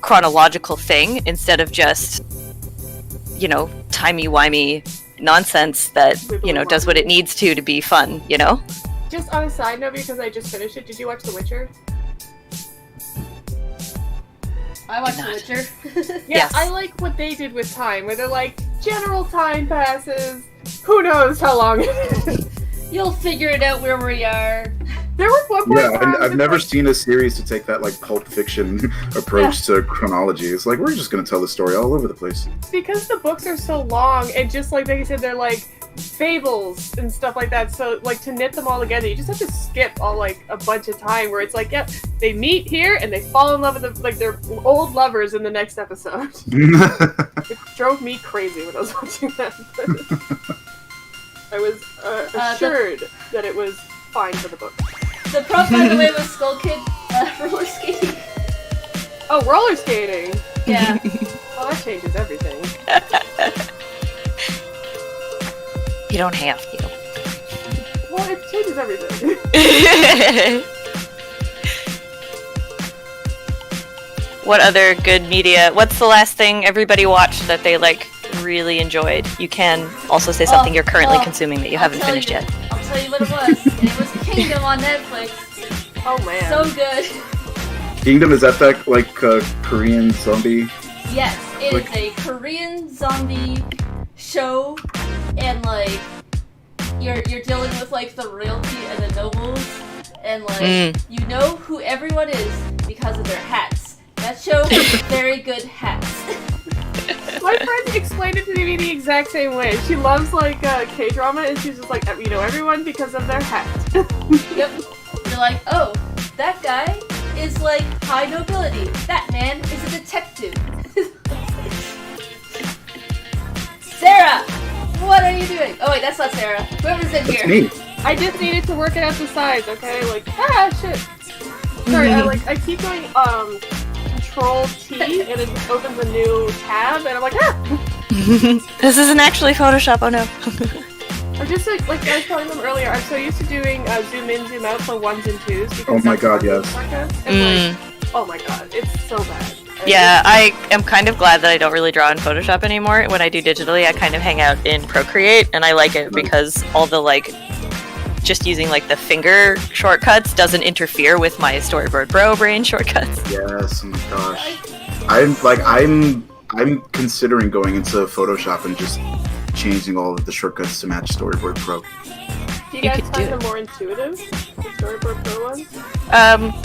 chronological thing, instead of just, you know, timey-wimey nonsense that, you know, does what it needs to be fun, you know? just on a side note, because I just finished it, did you watch The Witcher? I watched The Witcher. Yeah, Yes. I like what they did with time, where they're like, general time passes, who knows how long it is. You'll figure it out where we are. There was one point Yeah, where I was I've never like, seen a series to take that like Pulp Fiction approach to chronology. It's like we're just gonna tell the story all over the place. because the books are so long, and just like they said, they're like fables and stuff like that, so like to knit them all together, you just have to skip all like a bunch of time where it's like, yep, they meet here and they fall in love with like their old lovers in the next episode. It drove me crazy when I was watching that. I was assured that it was fine for the book. The prop, by the way, was Skull Kid roller skating. Oh, roller skating! Yeah. Well, that changes everything. You don't have to. Well, it changes everything. What other good media? What's the last thing everybody watched that they like really enjoyed? You can also say something you're currently consuming that you haven't tell finished you- yet. I'll tell you what it was. It was Kingdom on Netflix. Oh man. So good. Kingdom, is that like Korean zombie? Yes, it is a Korean zombie show, and like you're dealing with like the royalty and the nobles, and like you know who everyone is because of their hats. That show has very good hats. My friend explained it to me the exact same way. She loves like K-drama, and she's just like, you know, everyone because of their hat. Yep. You're like, oh, that guy is like high nobility. That man is a detective. Sarah! What are you doing? Oh wait, that's not Sarah. Whoever's in That's here. me. I just needed to work out the size, okay? Like, shit. Sorry, I keep going, Control T, and it opens a new tab, and I'm like, This isn't actually Photoshop, oh no. I'm just like I was telling them earlier, I'm so used to doing zoom in, zoom out for ones and twos. Because Oh my that's god, what I yes. work at, and like, oh my god, it's so bad. Yeah, I am kind of glad that I don't really draw in Photoshop anymore. When I do digitally, I kind of hang out in Procreate, and I like it because all the like, just using like the finger shortcuts doesn't interfere with my Storyboard Pro brain shortcuts. Yes, oh my gosh. I'm considering going into Photoshop and just changing all of the shortcuts to match Storyboard Pro. Do you You guys could find do them more intuitive? The Storyboard Pro ones?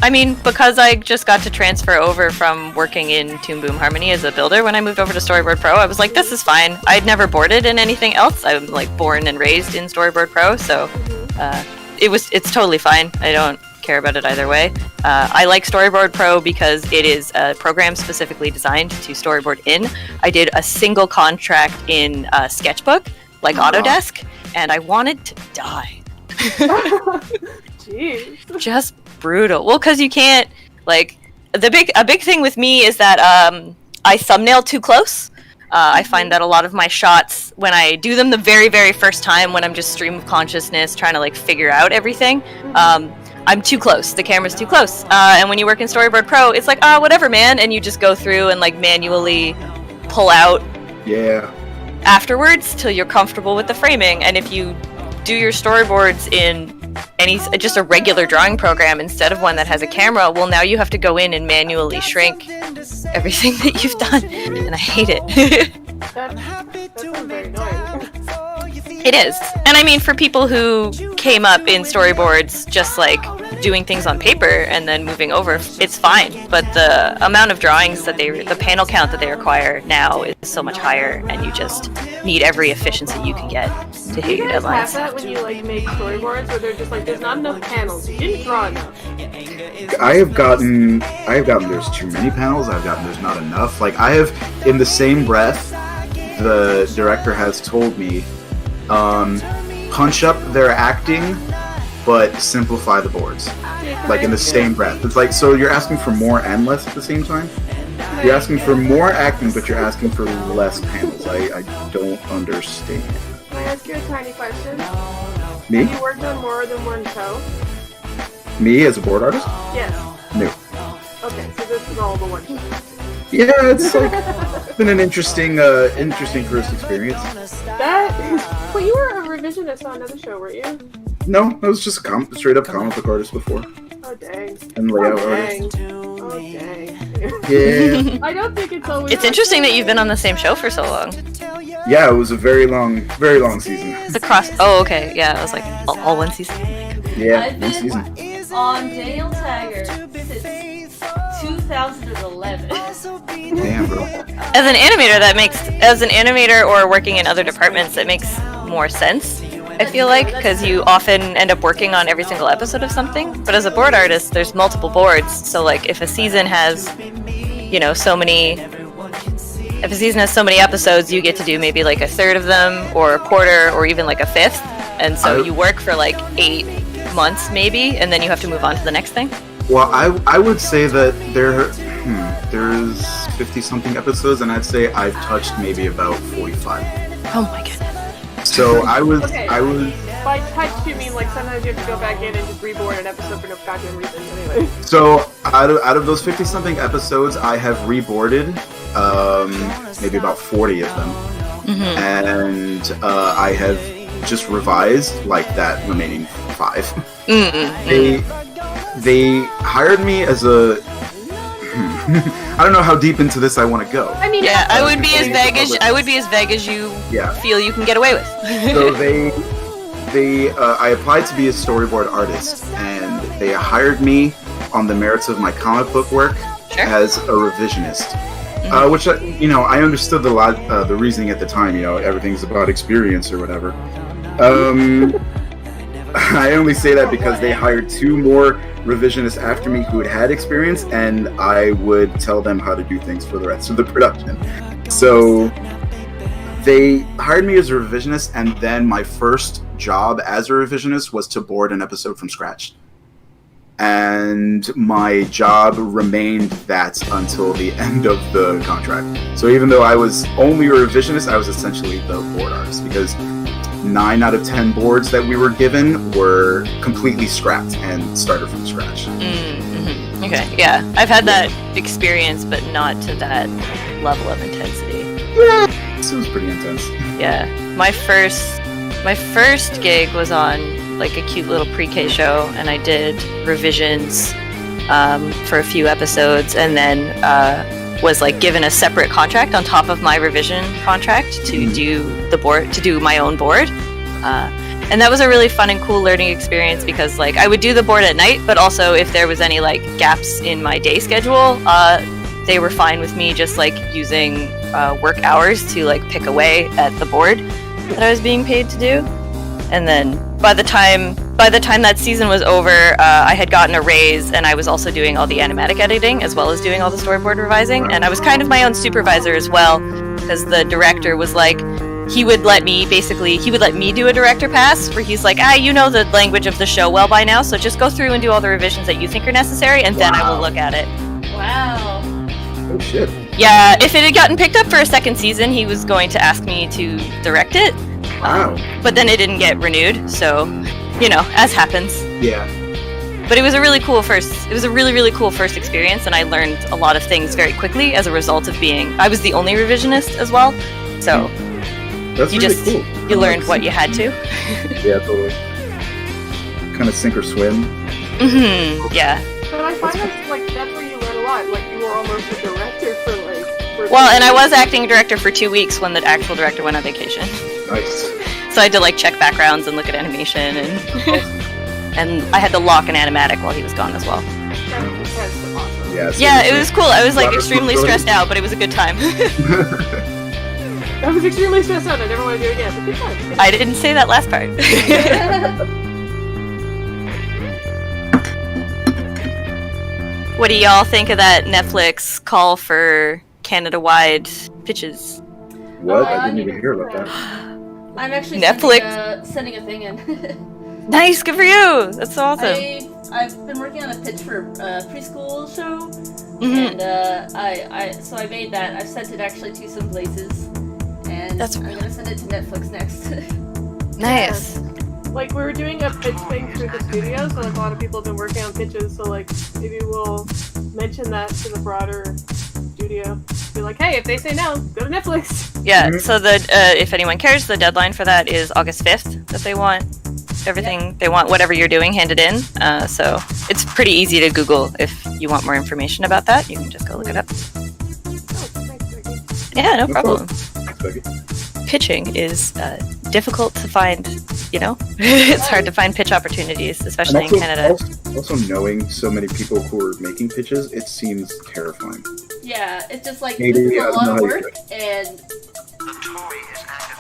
I mean, because I just got to transfer over from working in Toon Boom Harmony as a builder when I moved over to Storyboard Pro, I was like, this is fine. I'd never boarded in anything else. I'm like born and raised in Storyboard Pro, so it's totally fine. I don't care about it either way. I like Storyboard Pro because it is a program specifically designed to storyboard in. I did a single contract in Sketchbook, like Autodesk, and I wanted to die. Jeez. Just brutal. Well, because you can't, like, a big thing with me is that I thumbnail too close. I find that a lot of my shots, when I do them the very, very first time, when I'm just stream of consciousness trying to like figure out everything, I'm too close. The camera's too close. And when you work in Storyboard Pro, it's like, whatever, man. And you just go through and like manually pull out afterwards till you're comfortable with the framing. And if you do your storyboards in just a regular drawing program instead of one that has a camera, well, now you have to go in and manually shrink everything that you've done, and I hate it. That's very annoying. It is. And I mean, for people who came up in storyboards just like doing things on paper and then moving over, it's fine. But the amount of drawings that the panel count that they require now is so much higher, and you just need every efficiency you can get to hit your You guys deadlines. have that when you like make storyboards where they're just like, there's not enough panels. You didn't draw enough. I have gotten there's too many panels. I've gotten there's not enough. Like I have, in the same breath, the director has told me, punch up their acting, but simplify the boards. Like in the same breath. It's like, so you're asking for more and less at the same time? You're asking for more acting, but you're asking for less panels. I don't understand. Can I ask you a tiny question? Me? Have you worked on more than one show? Me as a board artist? Yes. No. Okay, so this is all the one. Yeah, it's like been an interesting first experience. Well, you were a revisionist on another show, were you? No, I was just a straight up comic book artist before. Oh dang. And layout artist. Oh dang. Yeah. I don't think it's always. It's interesting that you've been on the same show for so long. Yeah, it was a very long season. Oh, okay. Yeah, I was like, all one season. Yeah, I've one been season. on Daniel Tiger since 2011. Damn, bro. As an animator or working in other departments, it makes more sense, I feel like, because you often end up working on every single episode of something. But as a board artist, there's multiple boards, so like if a season has, so many episodes, you get to do maybe like a third of them, or a quarter, or even like a fifth. And so you work for like 8 months maybe, and then you have to move on to the next thing. Well, I would say that there's 50-something episodes, and I'd say I've touched maybe about 45. Oh my goodness. So I was. By touch, you mean like sometimes you have to go back in and just reboard an episode for no goddamn reason anyway. So out of those 50-something episodes, I have reboarded maybe about 40 of them, and I have just revised like that remaining 5. They hired me as a. I don't know how deep into this I want to go. I mean, Yeah, I would be as vague as you feel you can get away with. So I applied to be a storyboard artist, and they hired me on the merits of my comic book work as a revisionist. Which I understood the reasoning at the time. Everything's about experience or whatever. I only say that because they hired 2 more revisionists after me who had experience, and I would tell them how to do things for the rest of the production. So they hired me as a revisionist, and then my first job as a revisionist was to board an episode from scratch. And my job remained that until the end of the contract. So even though I was only a revisionist, I was essentially the board artist, because 9 out of 10 boards that we were given were completely scrapped and started from scratch. Okay, yeah. I've had that experience, but not to that level of intensity. Yeah, this was pretty intense. Yeah. My first gig was on like a cute little pre-K show, and I did revisions for a few episodes, and then was like given a separate contract on top of my revision contract to do my own board, and that was a really fun and cool learning experience, because like I would do the board at night, but also if there was any like gaps in my day schedule, they were fine with me just like using work hours to like pick away at the board that I was being paid to do. And then by the time that season was over, I had gotten a raise, and I was also doing all the animatic editing as well as doing all the storyboard revising, and I was kind of my own supervisor as well, because the director was like, he would let me do a director pass, where he's like, you know the language of the show well by now, so just go through and do all the revisions that you think are necessary, and then I will look at it. Wow. Oh shit. Yeah, if it had gotten picked up for a second season, he was going to ask me to direct it. Wow. But then it didn't get renewed, so, as happens. Yeah. But it was a really cool really cool first experience, and I learned a lot of things very quickly as a result of I was the only revisionist as well, so That's you really just cool. you learned what you had to. Yeah, totally. Kind of sink or swim. Yeah. But I find that's where you learn a lot. Like, you were almost a director for Well, and I was acting director for 2 weeks when the actual director went on vacation. Nice. So I had to like check backgrounds and look at animation, and and I had to lock an animatic while he was gone as well. That's awesome. Yeah, it was cool. I was like extremely stressed out, but it was a good time. I was extremely stressed out. I never want to do it again. But good time. I didn't say that last part. What do y'all think of that Netflix call for Canada-wide pitches? What? I didn't even hear about that. I'm actually Netflix. sending a thing in. Nice, good for you. That's so awesome. I've been working on a pitch for a preschool show, Mhm. and I made that. I've sent it actually to some places, and That's I'm gonna send it to Netflix next. Nice. Like, we were doing a pitch thing through the studio, so like a lot of people have been working on pitches, so like maybe we'll mention that to the broader studio. Be like, hey, if they say no, go to Netflix. Yeah, so if anyone cares, the deadline for that is August 5th, that they want everything, they want whatever you're doing handed in. So it's pretty easy to Google if you want more information about that. You can just go look it up. Oh, thanks, Becky. Yeah, no problem. Thanks, Becky. Pitching is difficult to find, you know? It's hard to find pitch opportunities, especially in Canada. Also knowing so many people who are making pitches, it seems terrifying. Yeah, it's just like Maybe, this is yeah, a lot no, of I work, get and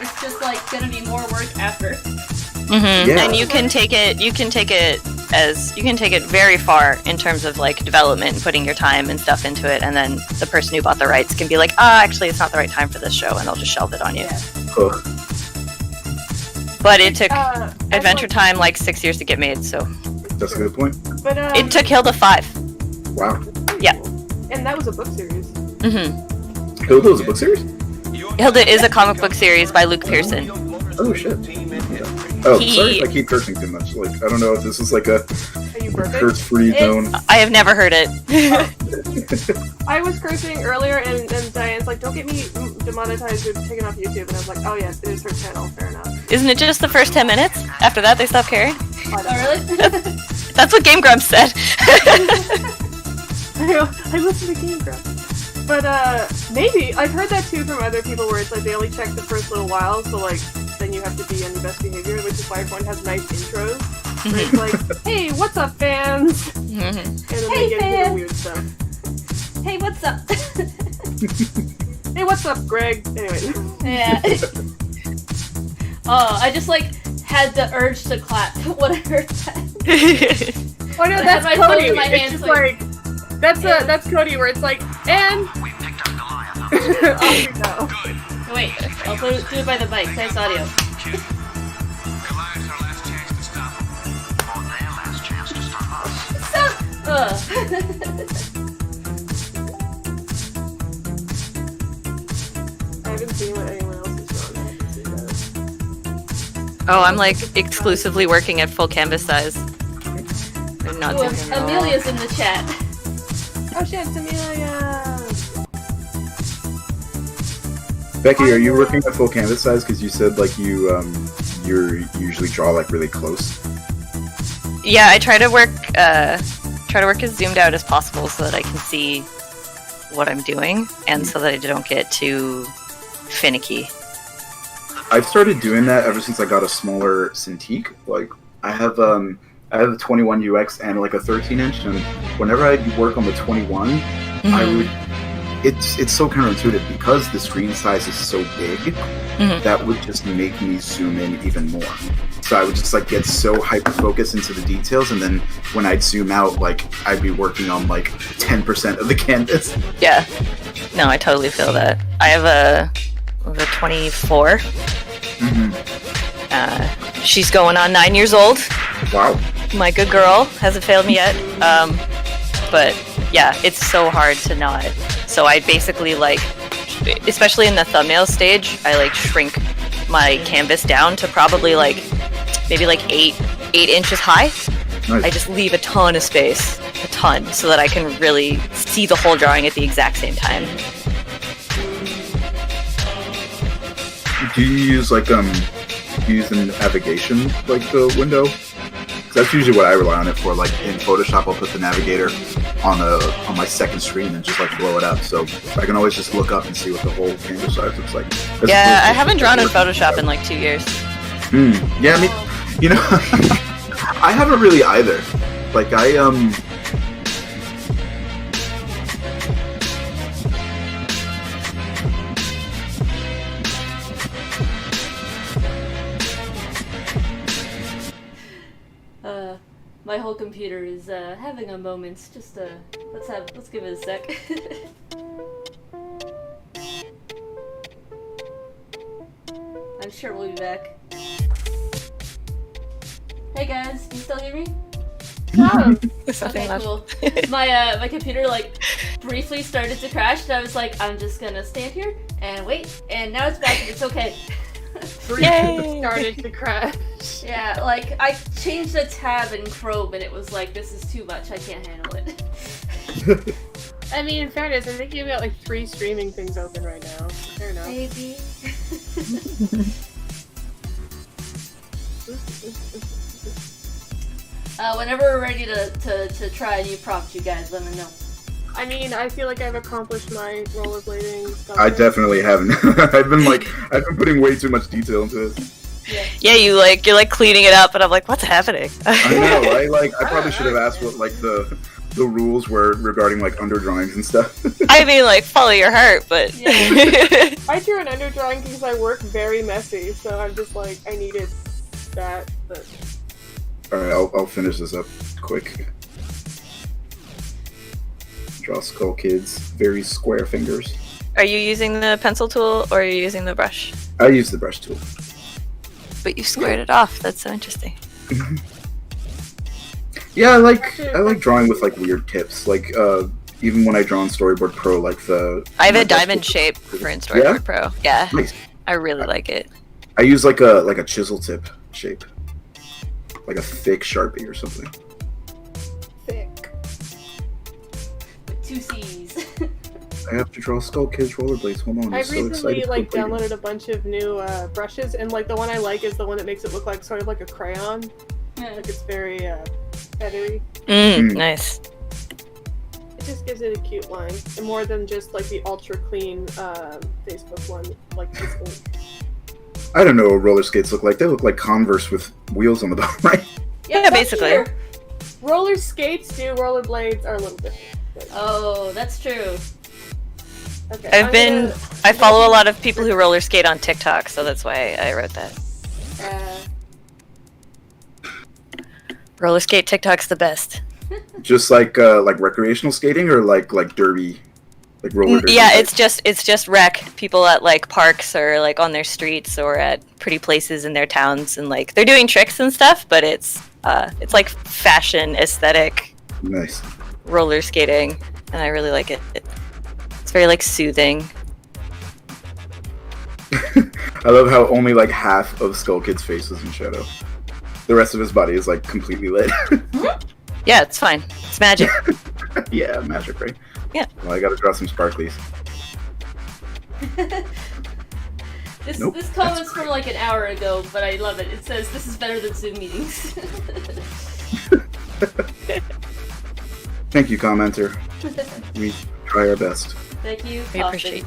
it's just like gonna be more work after. Yeah. And you can take it very far in terms of like development and putting your time and stuff into it, and then the person who bought the rights can be like, actually it's not the right time for this show, and they'll just shelve it on you. Yeah. Ugh. But it took Adventure also- Time like 6 years to get made, so That's a good point. But it took Hilda 5. Wow. Yeah. And that was a book series. Hilda was a book series? Hilda is a comic book series by Luke Pearson. Oh shit. Oh, He- sorry if I keep cursing too much. Like, I don't know if this is like a Are you burping? curse-free zone. I have never heard it. I was cursing earlier, and Diane's like, don't get me demonetized or taken off YouTube. And I was like, oh yes, it is her channel, fair enough. Isn't it just the first 10 minutes? After that, they stop caring? Oh, really? That's what Game Grumps said. I listen to Game Grumps. But maybe I've heard that too from other people, where it's like they only check the first little while, so like then you have to be on your best behavior, which is why everyone has nice intros. Where it's like, hey, what's up, fans? And then they get into the weird stuff. Hey, what's up? Hey, what's up, Greg? Anyway. Yeah. I just like had the urge to clap when I heard that. Oh no, I that's had my phone Cody. in my It's hands, just like- that's Cody, where it's like, and off we go. Wait, I'll do it by the mic. Nice audio. I haven't seen what anyone else is doing. I have to see that. Oh, I'm like exclusively working at full canvas size. I'm not Ooh, doing it all. Amelia's in the chat. Oh shit, it's Amelia! Becky, are you working at full canvas size? Because you said like you usually draw like really close. Yeah, I try to work as zoomed out as possible so that I can see what I'm doing, and so that I don't get too finicky. I've started doing that ever since I got a smaller Cintiq. Like I have a 21 UX and like a 13-inch, and whenever I work on the 21, I would. It's so counterintuitive because the screen size is so big. That would just make me zoom in even more. So I would just like get so hyper focused into the details, and then when I'd zoom out, like I'd be working on like 10% of the canvas. Yeah. No, I totally feel that. I have a 24. She's going on 9 years old. Wow. My good girl hasn't failed me yet. But yeah, it's so hard to not. So I basically like, especially in the thumbnail stage, I like shrink my canvas down to probably like maybe like 8 inches high, Nice. I just leave a ton of space, so that I can really see the whole drawing at the exact same time. Do you use like the navigation, like the window? 'Cause that's usually what I rely on it for. Like in Photoshop, I'll put the navigator on my second screen and just like blow it up, so I can always just look up and see what the whole canvas size looks like. Yeah, I haven't drawn in Photoshop in like 2 years. Yeah, I mean, you know, I haven't really either. Like my whole computer is having a moment. Just let's give it a sec. I'm sure we'll be back. Hey guys, can you still hear me? Okay, cool. My computer like briefly started to crash, and I was like, I'm just gonna stand here and wait, and now it's back and it's okay. Yay! Started to crash. Yeah, like I changed a tab in Chrome and it was like, this is too much, I can't handle it. I mean, in fairness, I think you've got like 3 streaming things open right now. Fair enough. Maybe. Whenever we're ready to try a new prompt, you guys let me know. I mean, I feel like I've accomplished my rollerblading stuff. I definitely haven't. I've been putting way too much detail into this. Yeah, you're like cleaning it up, and I'm like, what's happening? I know. I probably should have asked what like the rules were regarding like underdrawings and stuff. I mean, like, follow your heart, but Yeah. I drew an underdrawing because I work very messy, so I'm just like, I needed that. But All right, I'll finish this up quick. Draw Skull Kids, very square fingers. Are you using the pencil tool or are you using the brush? I use the brush tool. But you squared it off. That's so interesting. Yeah, I like drawing with like weird tips. Like even when I draw in Storyboard Pro, like I have a diamond shape for in Storyboard Pro. Yeah, nice. I really like it. I use like a chisel tip shape, like a thick Sharpie or something. thick. With 2 C's. I have to draw Skull Kids rollerblades. Hold on, I'm I've so recently excited. downloaded a bunch of new brushes, and like the one I like is the one that makes it look like sort of like a crayon. Yeah. Like it's very feathery. Nice. It just gives it a cute line, and more than just like the ultra clean Facebook one, like this one. I don't know what roller skates look like. They look like Converse with wheels on the bottom, right? Yeah, basically. True. Roller skates do, rollerblades are a little different. But- Oh, that's true. Okay, I follow a lot of people who roller skate on TikTok, so that's why I wrote that. Roller skate TikTok's the best. Just like recreational skating or like derby, like roller derby. Yeah, it's just rec. People at like parks or like on their streets or at pretty places in their towns, and like they're doing tricks and stuff, but it's like fashion aesthetic Nice. roller skating, and I really like it. It's very like soothing. I love how only like half of Skull Kid's face is in shadow. The rest of his body is like completely lit. Yeah, it's fine. It's magic. Yeah, magic, right? Yeah. Well, I gotta draw some sparklies. Nope, This comment's from like an hour ago, but I love it. It says, this is better than Zoom meetings. Thank you, commenter. We try our best. Thank you. We Austin. appreciate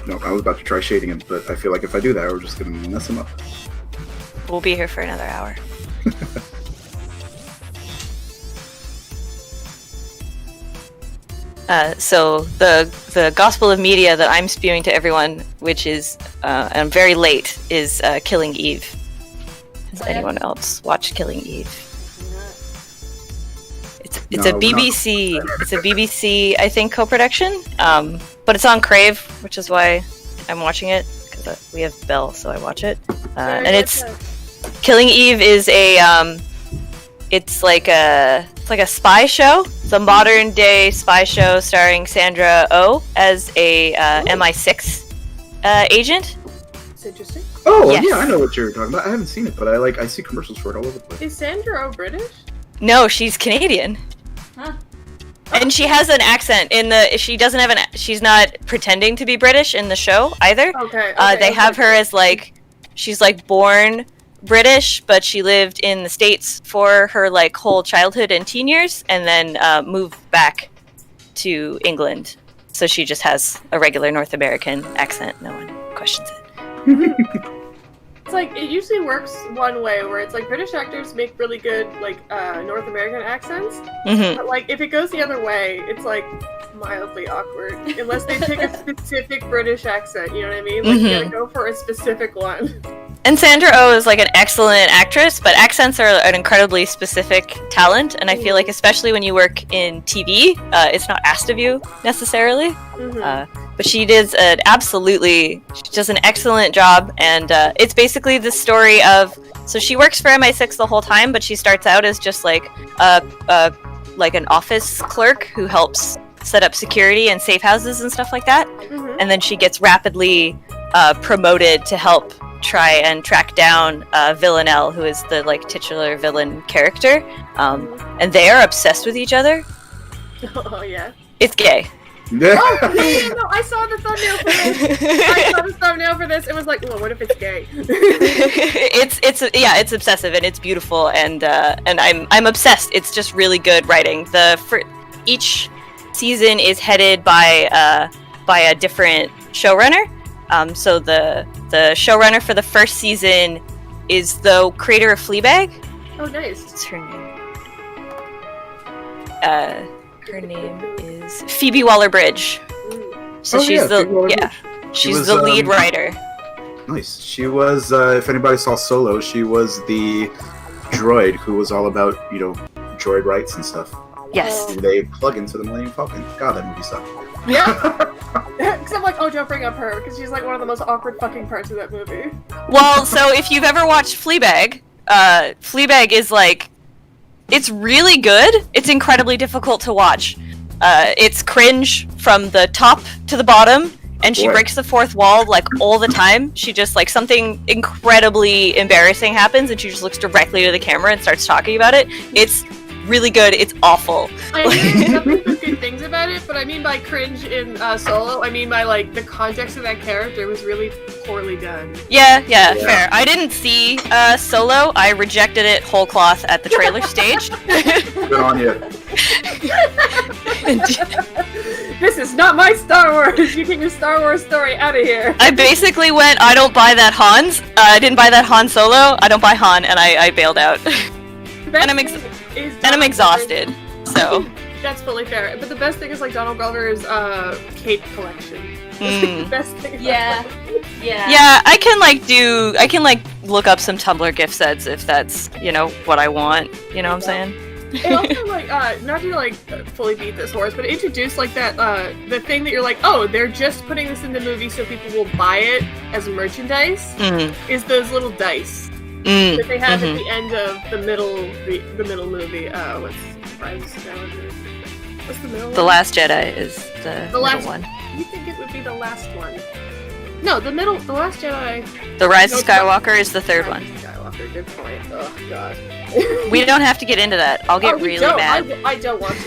No, I was about to try shading him, but I feel like if I do that, we're just gonna mess him up. We'll be here for another hour. So the gospel of media that I'm spewing to everyone, which is, and I'm very late, is Killing Eve. Has anyone else watched Killing Eve? It's a BBC. It's a BBC, I think, co-production. But it's on Crave, which is why I'm watching it, because we have Bell, so I watch it. And it's Killing Eve is a it's like a spy show. It's a modern day spy show starring Sandra Oh as a MI6 agent. That's interesting. Oh, Yes. yeah, I know what you're talking about. I haven't seen it, but I see commercials for it all over the place. Is Sandra Oh British? No, she's Canadian. Huh. And she has an accent in the. She doesn't have she's not pretending to be British in the show either. Okay. They have her as like, she's like born British, but she lived in the States for her like whole childhood and teen years, and then moved back to England. So she just has a regular North American accent. No one questions it. It's like, it usually works one way, where it's like British actors make really good, like, North American accents, Mm-hmm. but, like, if it goes the other way, it's, like, mildly awkward. Unless they pick a specific British accent, you know what I mean? Like, you gotta go for a specific one. And Sandra Oh is like an excellent actress, but accents are an incredibly specific talent, and I feel like especially when you work in TV, it's not asked of you necessarily. But she does she does an excellent job, and it's basically the story of, so she works for MI6 the whole time, but she starts out as just like like an office clerk who helps set up security and safe houses and stuff like that, and then she gets rapidly promoted to help try and track down Villanelle, who is the like titular villain character, and they are obsessed with each other. Oh, yeah. It's gay. No, I saw the thumbnail for this. It was like, well, what if it's gay? It's obsessive and it's beautiful, and I'm obsessed. It's just really good writing. Each season is headed by a different showrunner. So the showrunner for the first season is the creator of Fleabag. Oh, nice. What's her name? Her name is Phoebe Waller-Bridge. So she's she's the lead writer. Nice. She was, if anybody saw Solo, she was the droid who was all about, droid rights and stuff. Yes. They plug into the Millennium Falcon. God, that movie sucked. Yeah. Because I'm like, oh, don't bring up her, because she's like one of the most awkward fucking parts of that movie. Well, so if you've ever watched Fleabag, Fleabag is like, it's really good. It's incredibly difficult to watch. It's cringe from the top to the bottom, and she breaks the fourth wall like all the time. She just like, something incredibly embarrassing happens, and she just looks directly to the camera and starts talking about it. It's really good. It's awful. I hear nothing but good things about it, but I mean by cringe in Solo, I mean by like the context of that character was really poorly done. Yeah, fair. I didn't see Solo. I rejected it whole cloth at the trailer stage. Good on you. This is not my Star Wars. You get your Star Wars story out of here. I basically went, I don't buy that Han's. I didn't buy that Han Solo. I don't buy Han, and I bailed out. And I'm exhausted. So that's fully fair. But the best thing is like Donald Glover's cape collection. The best thing. Yeah. I can look up some Tumblr gift sets if that's what I want. You know what I'm saying? It also like not to like fully beat this horse, but introduce like that the thing that you're like, oh, they're just putting this in the movie so people will buy it as merchandise. Is those little dice that they have at the end of the middle movie. What's Rise of Skywalker? What's the middle? The Last Jedi is the last one. You think it would be the last one? No, the Last Jedi. The Rise of Skywalker is the third one. Skywalker, good point. Oh god. We don't have to get into that. I'll get really mad. I don't want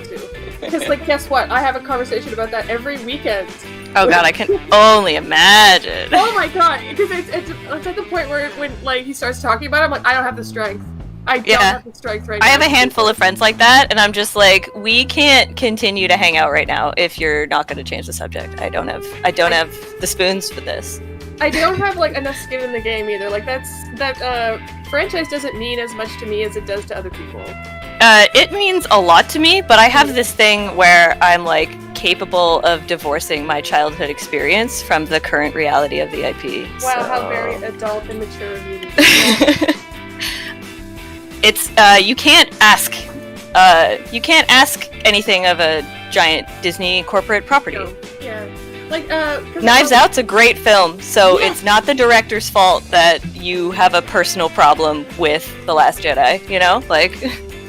to. Because like, guess what? I have a conversation about that every weekend. Oh god, I can only imagine. Oh my god, because it's at the point where when like he starts talking about it, I'm like, I don't have the strength. I don't have the strength right now. I have a handful of friends like that, and I'm just like, we can't continue to hang out right now if you're not going to change the subject. I don't have the spoons for this. I don't have like enough skin in the game either. Like that franchise doesn't mean as much to me as it does to other people. It means a lot to me, but I have this thing where I'm like capable of divorcing my childhood experience from the current reality of the IP. Wow, how very adult and mature of you. It's you can't ask anything of a giant Disney corporate property. No. Yeah. Like Knives Out's a great film, so it's not the director's fault that you have a personal problem with The Last Jedi, like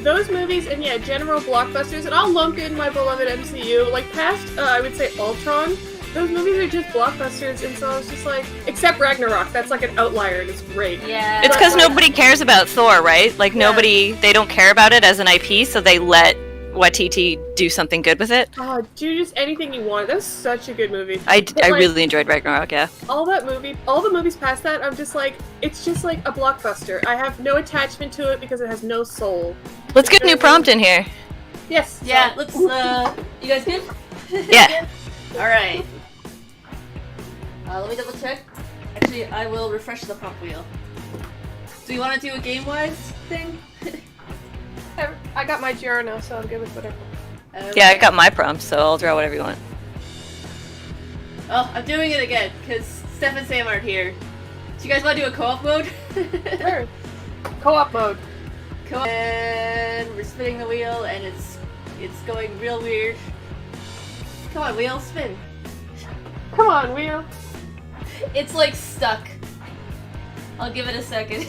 those movies and general blockbusters, and I'll lump in my beloved MCU, like past I would say Ultron, those movies are just blockbusters, and so I was just like, except Ragnarok, that's like an outlier, and it's great. Yeah. It's because nobody cares about Thor, right? Like they don't care about it as an IP, so they let Waititi do something good with it. Oh, do just anything you want. That was such a good movie. I But, like, really enjoyed Ragnarok, yeah. all the movies past that, I'm just like, it's just like a blockbuster. I have no attachment to it because it has no soul. Let's get a new prompt in here. Yes. Yeah, let's, you guys good? Yeah. Alright. Let me double check. Actually, I will refresh the prompt wheel. Do you want to do a game-wise thing? I got my Giro now, so I'm good with whatever. Yeah, I got my prompt, so I'll draw whatever you want. Oh, I'm doing it again, because Steph and Sam aren't here. Do you guys want to do a co-op mode? Sure. Co-op mode. Co-op. And we're spinning the wheel, and it's going real weird. Come on, wheel, spin. Come on, wheel. It's like stuck. I'll give it a second.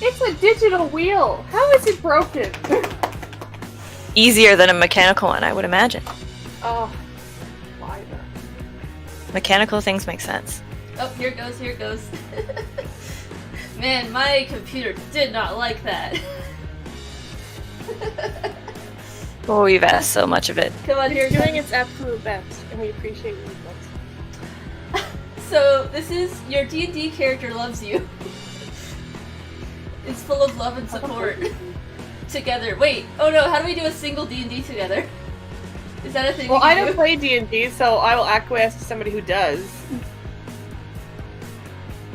It's a digital wheel. How is it broken? Easier than a mechanical one, I would imagine. Oh, why though? Mechanical things make sense. Oh, here it goes, here it goes. Man, my computer did not like that. Oh, we've asked so much of it. Come on, here It's it doing comes. its absolute best, and we appreciate it. So, this is your D&D character loves you. It's full of love and support. Together. Wait, oh no, how do we do a single D&D together? Is that a thing? Well, we I can don't do? play D&D, so I will acquiesce to somebody who does.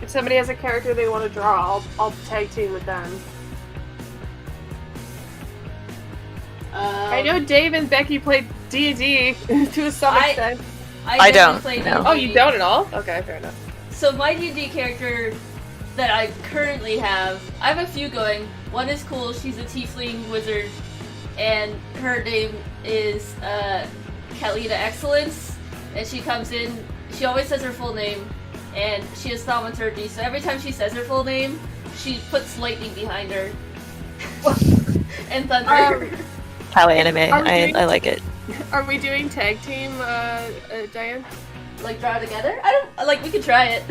If somebody has a character they want to draw, I'll tag team with them. I know Dave and Becky played D&D to some extent. I never don't, played no. D&D. Oh, you don't at all? Okay, fair enough. So my D&D character that I currently have, I have a few going. One is cool, she's a tiefling wizard, and her name is Kalita Excellence, and she comes in, she always says her full name, and she has thaumaturgy, so every time she says her full name, she puts lightning behind her. And thunder. Highly anime. I like it. Are we doing tag team, Diane? Like draw together? I don't, like, we could try it.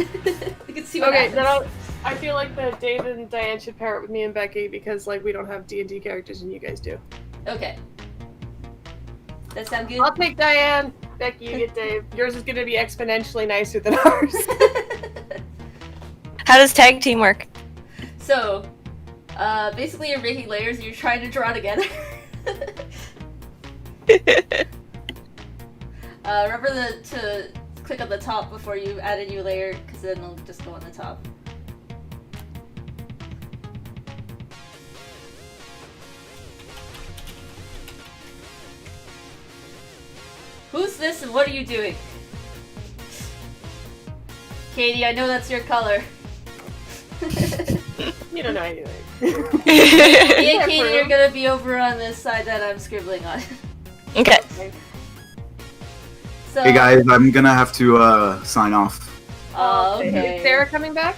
We could see what Okay, happens. then I feel like that Dave and Diane should pair it with me and Becky because, like, we don't have D&D characters and you guys do. Okay. That sound good? I'll take Diane. Becky, you get Dave. Yours is gonna be exponentially nicer than ours. How does tag team work? So, basically you're making layers and you're trying to draw together. Remember to click on the top before you add a new layer, because then it'll just go on the top. Who's this and what are you doing? Katie, I know that's your color. You don't know anything. Me and Katie are gonna be over on this side that I'm scribbling on. Okay. So, Hey guys, I'm gonna have to sign off. okay. Is Sarah coming back?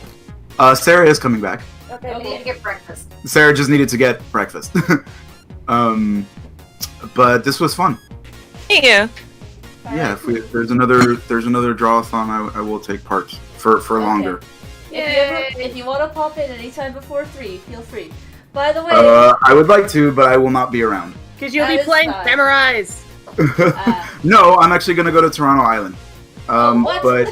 Sarah is coming back. Okay. I need to get breakfast. Sarah just needed to get breakfast. But this was fun. Thank you. Yeah, if there's another draw-a-thon, I will take part for longer. If you want to pop in anytime before 3, feel free. By the way, I would like to, but I will not be around. Because you'll That be is playing fine. Memorize. No, I'm actually gonna go to Toronto Island. what? But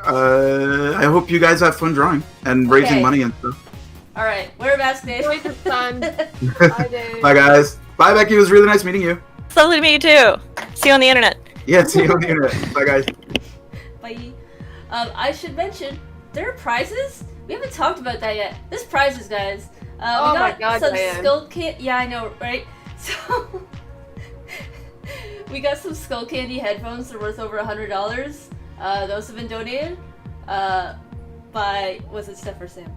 I hope you guys have fun drawing and raising Okay. money and stuff. Alright, wear a mask, Dave. Enjoy the sun. Bye, Dave. Bye guys. Bye Becky. It was really nice meeting you. It's lovely to meet you too. See you on the internet. Yeah, see you on the internet. Bye guys. Bye. I should mention, there are prizes? We haven't talked about that yet. There's prizes, guys. Oh we my got God, some Diane. skull candy. Yeah, I know, right? So, we got some skull candy headphones. They're worth over $100. Those have been donated by, was it Steph or Sam?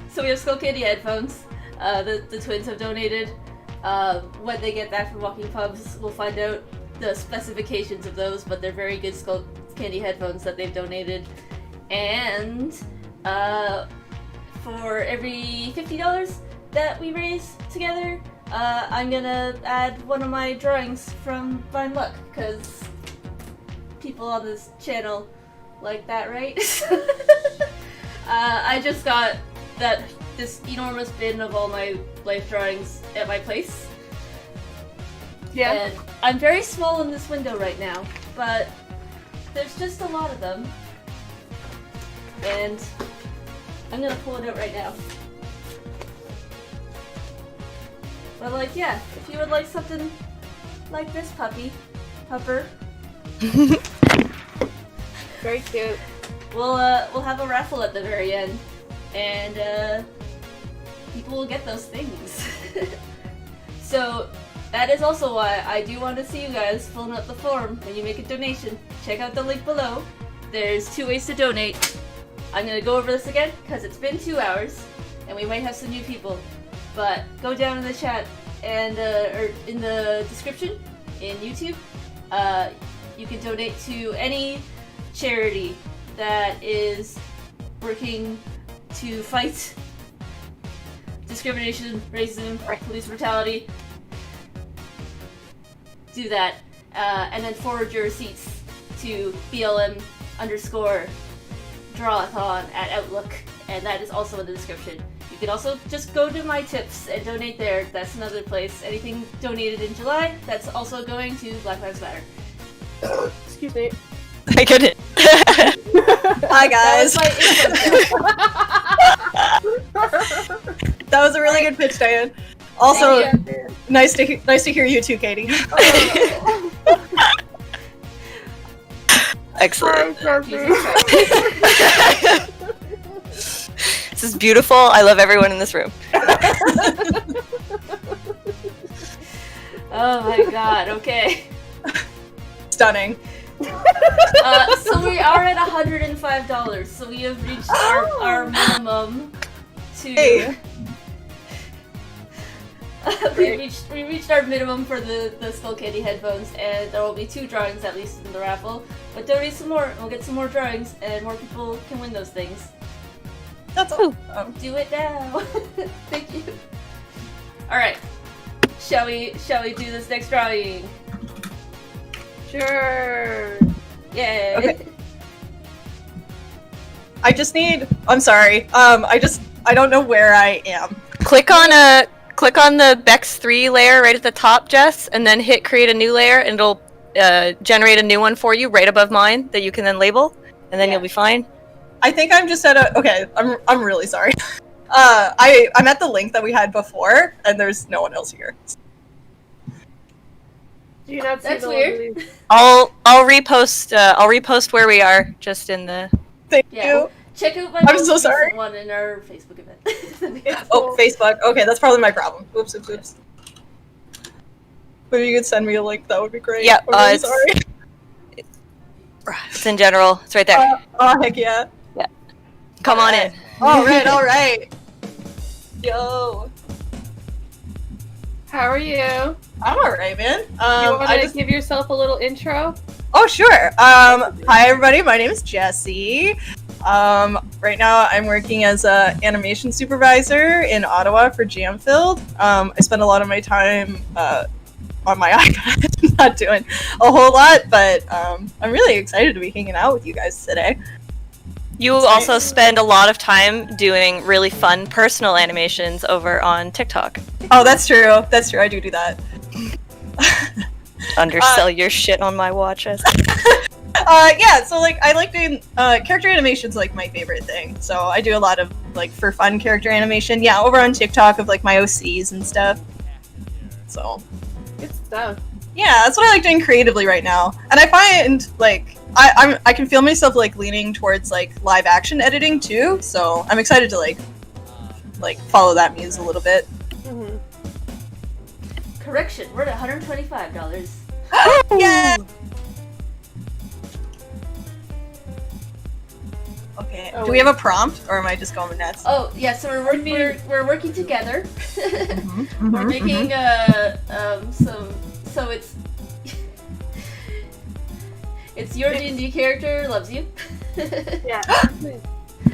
So we have skull candy headphones. The twins have donated. When they get back from walking pubs, we'll find out the specifications of those, but they're very good skull candy headphones that they've donated. And for every $50 that we raise together, I'm gonna add one of my drawings from Vine Luck, because people on this channel like that, right? I just got this enormous bin of all my life drawings at my place. Yeah. And I'm very small in this window right now, but there's just a lot of them. And I'm gonna pull it out right now. But like, yeah, if you would like something like this pupper, Very cute. we'll have a raffle at the very end, and people will get those things. So that is also why I do want to see you guys filling out the form when you make a donation. Check out the link below. There's 2 ways to donate. I'm gonna go over this again because it's been 2 hours, and we might have some new people. But go down in the chat and or in the description in YouTube. You can donate to any charity that is working to fight discrimination, racism, police brutality. Do that, and then forward your receipts to BLM _draw-a-thon at Outlook, and that is also in the description. You can also just go to my tips and donate there. That's another place. Anything donated in July, that's also going to Black Lives Matter. Excuse me. I couldn't. Hi guys. That was a really good pitch, Diane. Also, nice to hear you too, Katie. Excellent. This is beautiful. I love everyone in this room. Oh my god, okay. Stunning. So we are at $105, so we have reached our minimum to... Hey. we reached our minimum for the Skull Candy headphones, and there will be 2 drawings at least in the raffle. But donate some more, and we'll get some more drawings, and more people can win those things. That's all. Do it now. Thank you. All right. Shall we do this next drawing? Sure. Yay. Okay. I'm sorry. I don't know where I am. Click on the Bex 3 layer right at the top, Jess, and then hit create a new layer, and it'll generate a new one for you right above mine that you can then label, and then you'll be fine. I think I'm just at okay, I'm really sorry. I'm at the link that we had before, and there's no one else here. Do you not see That's the weird. I'll repost where we are just in the. Thank Yeah. you. Check out my I'm most so recent sorry. one in our Facebook event. Oh, Facebook. Okay, that's probably my problem. Oops. If you could send me a link, that would be great. Yeah, I'm really it's- sorry. It's in general. It's right there. Oh, heck yeah. Come on in. All right. Yo. How are you? I'm alright, man. You want I to just... give yourself a little intro? Oh, sure. Hi, everybody. My name is Jessie. Right now, I'm working as a animation supervisor in Ottawa for Jamfield. I spend a lot of my time on my iPad, not doing a whole lot, but I'm really excited to be hanging out with you guys today. You also spend a lot of time doing really fun personal animations over on TikTok. Oh, that's true. That's true. I do that. Undersell your shit on my watch. Yeah, so like I like doing character animation's like my favorite thing. So I do a lot of like for fun character animation. Yeah, over on TikTok of like my OCs and stuff. So Good stuff. yeah, that's what I like doing creatively right now. And I find like I can feel myself like leaning towards like live action editing too. So I'm excited to like follow that muse a little bit. Mm-hmm. Correction, we're at $125. Yeah. Okay. Oh, Do we have a prompt, or am I just going nuts? Oh yeah, so we're working together. Mhm, We're mhm, making so it's your D&D character loves you. Yeah.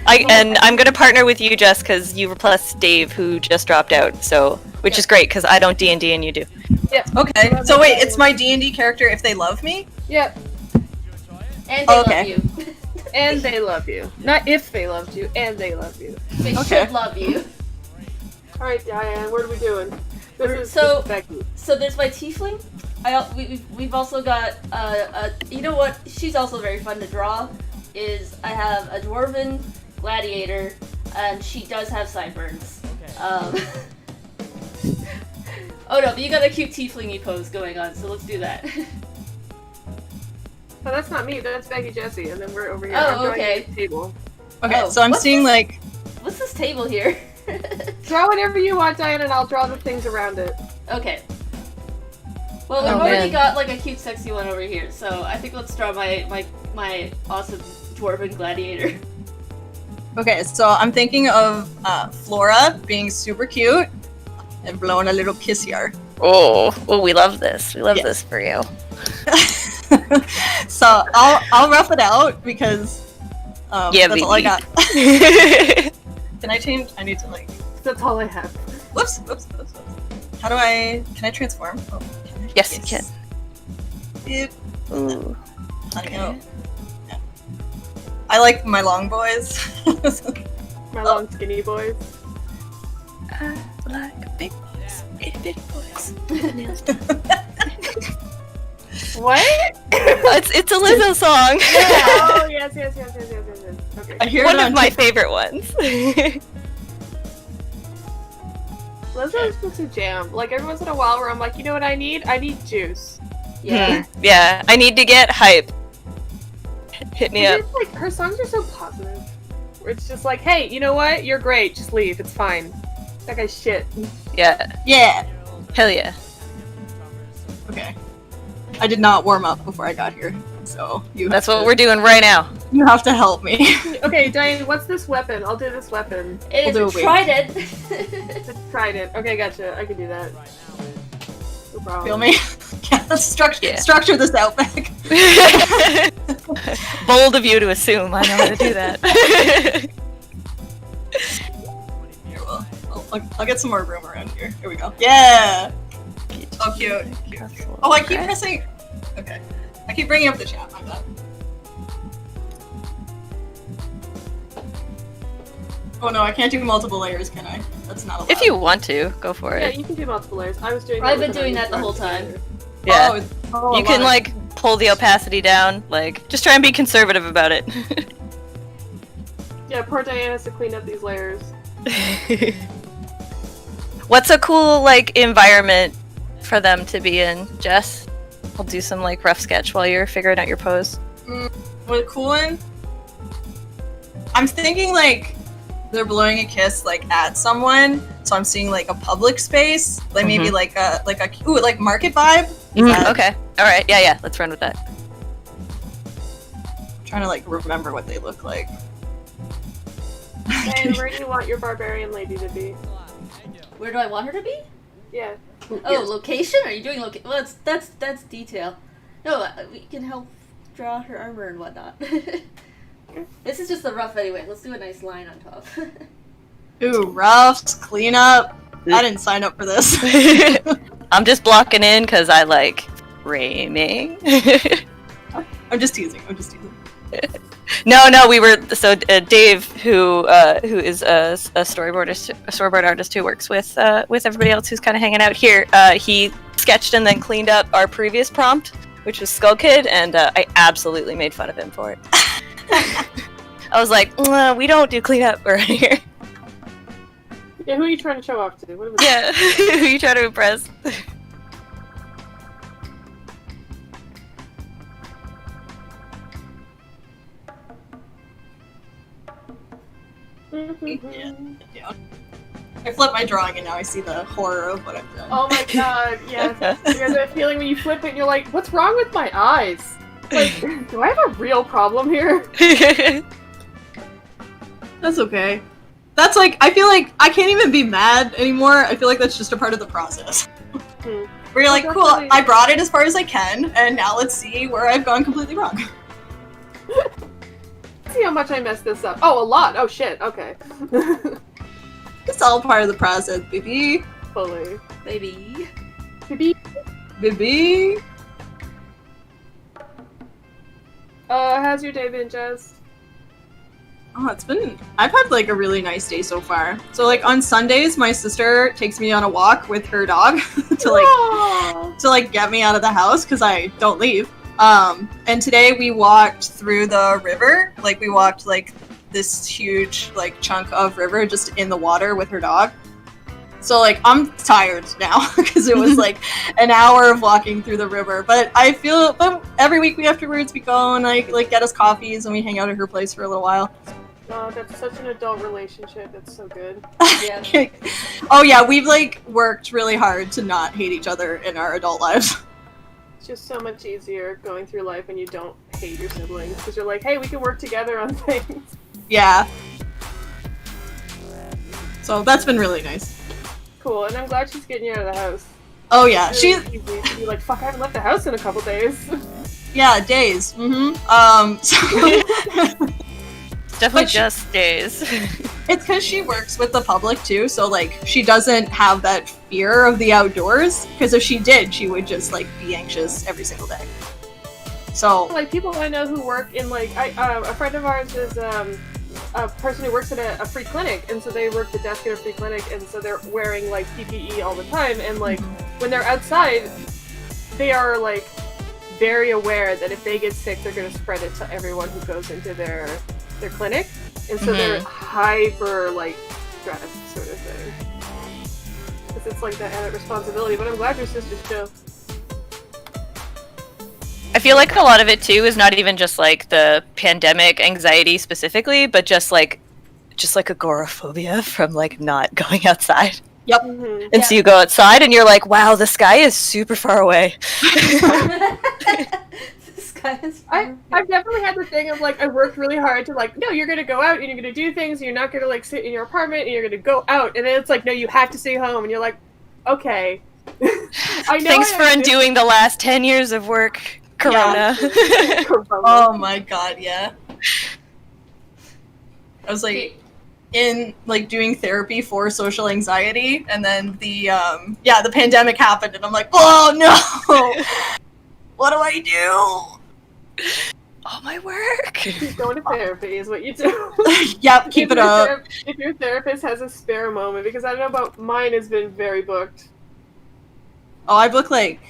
And I'm gonna partner with you, Jess, because you replaced Dave, who just dropped out. So, which is great, because I don't D&D and you do. Okay. So wait, it's my D&D character if they love me? Yep. And they Okay. love you. And they love you. Not if they loved you, and they love you. They Okay. should love you. Alright, Diane, what are we doing? This is Becky. So there's my tiefling. We've also got you know what? She's also very fun to draw. I have a dwarven gladiator, and she does have sideburns. Oh no, but you got a cute tieflingy pose going on, so let's do that. Oh, that's not me. That's Becky Jesse, and then we're over here. Oh, I'm drawing okay. a table. Okay, Oh, so I'm what's seeing this? like... What's this table here? Draw whatever you want, Diane, and I'll draw the things around it. Okay. Well, we've Oh, already man. got like a cute, sexy one over here, so I think let's draw my awesome dwarven gladiator. Okay, so I'm thinking of Flora being super cute and blowing a little kiss here. Oh, we love this. We love Yes. this for you. So I'll rough it out because that's all I baby. got. Can I change? I need to like. That's all I have. Whoops. How do I? Can I transform? Oh, can I? Yes, you can. Beep. Ooh. I don't know. Yeah. I like my long boys. My long skinny boys. I like big boys, itty bitty boys. What? It's a Lizzo song. Oh, yes. Okay. I hear One it of on my TikTok. favorite ones. Lizzo's supposed to jam. Like, every once in a while where I'm like, you know what I need? I need juice. Yeah. Yeah, I need to get hype. Hit me up. It's like, her songs are so positive. Where it's just like, hey, you know what? You're great. Just leave. It's fine. That guy's shit. Yeah, Yeah. hell yeah. Okay. I did not warm up before I got here, so That's what we're doing right now. You have to help me. Okay, Diane, what's this weapon? I'll do this weapon. It We'll is do a a trident. Just tried it. Okay, gotcha. I can do that. No problem. Feel me? Yeah, structure this out back. Bold of you to assume I know how to do that. Here, well, I'll get some more room around here. Here we go. Yeah. Oh, cute. Oh, I keep pressing. Okay. I keep bringing up the chat. My bad. Oh no, I can't do multiple layers, can I? That's not allowed. If you want to, go for Yeah, it. you can do multiple layers. I was doing. I've that been with doing an that the whole unusual time. Yeah. Oh, You can like pull the opacity down, like just try and be conservative about it. Yeah, poor Diane has to clean up these layers. What's a cool like environment for them to be in, Jess? I'll do some like rough sketch while you're figuring out your pose. What a cool one. I'm thinking like they're blowing a kiss like at someone, so I'm seeing like a public space, like maybe like a market vibe. Okay, all right, yeah, let's run with that. I'm trying to like remember what they look like. Diane, where do you want your barbarian lady to be? Where do I want her to be? Yeah. Oh, location? Are you doing location? Well, that's detail. No, we can help draw her armor and whatnot. This is just the rough anyway. Let's do a nice line on top. Ooh, roughs, cleanup. I didn't sign up for this. I'm just blocking in because I like framing. I'm just teasing. No, we were Dave, who is a storyboard artist who works with everybody else who's kind of hanging out here. He sketched and then cleaned up our previous prompt, which was Skull Kid, and I absolutely made fun of him for it. I was like, we don't do cleanup around here. Yeah, who are you trying to show off to? What are we Yeah, who you trying to impress? Yeah. I flipped my drawing and now I see the horror of what I've done. Oh my god, yes. You guys that feeling when you flip it and you're like, what's wrong with my eyes? Like, do I have a real problem here? That's okay. That's like, I feel like I can't even be mad anymore. I feel like that's just a part of the process. Where you're like, cool, I brought it as far as I can, and now let's see where I've gone completely wrong. see how much I messed this up. Oh, a lot. Oh shit. Okay. It's all part of the process, baby. Fully. Baby. Baby. Baby. How's your day been, Jess? Oh, I've had like a really nice day so far. So like on Sundays, my sister takes me on a walk with her dog to get me out of the house because I don't leave. And today we walked through the river. Like we walked like this huge like chunk of river just in the water with her dog. So like I'm tired now because it was like an hour of walking through the river. But every week afterwards we go and like get us coffees and we hang out at her place for a little while. Oh, that's such an adult relationship. It's so good. Yeah. Oh yeah, we've like worked really hard to not hate each other in our adult lives. It's just so much easier going through life when you don't hate your siblings because you're like, hey, we can work together on things. Yeah. So that's been really nice. Cool, and I'm glad she's getting you out of the house. Oh yeah, It's really easy to be like, fuck, I haven't left the house in a couple days. Yeah, days. Mm-hmm. It's definitely just days. It's because she works with the public too, so like she doesn't have that fear of the outdoors. Because if she did, she would just like be anxious every single day. So Like people I know who work in like, a friend of ours is a person who works at a free clinic, and so they work the desk at a free clinic, and so they're wearing like PPE all the time, and like when they're outside, they are like very aware that if they get sick, they're going to spread it to everyone who goes into their clinic, and so they're hyper like stressed sort of thing. Because it's like that added responsibility. But I'm glad your sister's chill. I feel like a lot of it too is not even just like the pandemic anxiety specifically, but just like agoraphobia from like not going outside. Yep. Mm-hmm. And so you go outside and you're like, wow, the sky is super far away. I've definitely had the thing of like I worked really hard to like, no, you're gonna go out and you're gonna do things and you're not gonna like sit in your apartment and you're gonna go out, and then it's like, no, you have to stay home, and you're like, okay. I know. Thanks for undoing the last 10 years of work, Corona. Yeah. Oh my god, yeah. I was like in like doing therapy for social anxiety, and then the pandemic happened, and I'm like, oh no, what do I do? All my work. Keep going to therapy is what you do. Yep, keep it up. If your therapist has a spare moment, because I don't know about mine has been very booked. Oh, I book like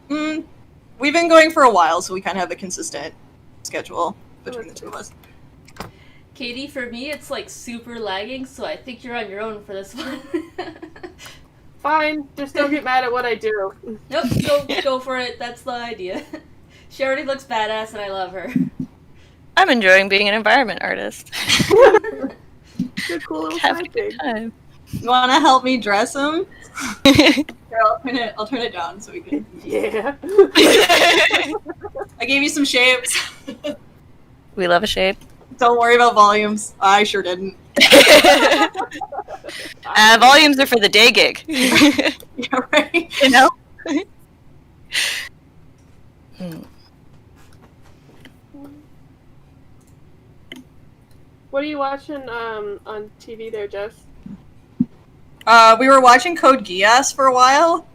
we've been going for a while, so we kind of have a consistent schedule between the two of us. Katie, for me, it's like super lagging, so I think you're on your own for this one. Fine, just don't get mad at what I do. Nope, go for it. That's the idea. She already looks badass, and I love her. I'm enjoying being an environment artist. Good, cool little Having side a good thing. time. You want to help me dress him? Here, I'll turn it down so we can. Yeah. I gave you some shapes. We love a shape. Don't worry about volumes. I sure didn't. Volumes are for the day gig. Yeah, right. You know? What are you watching on TV there, Jess? We were watching Code Geass for a while.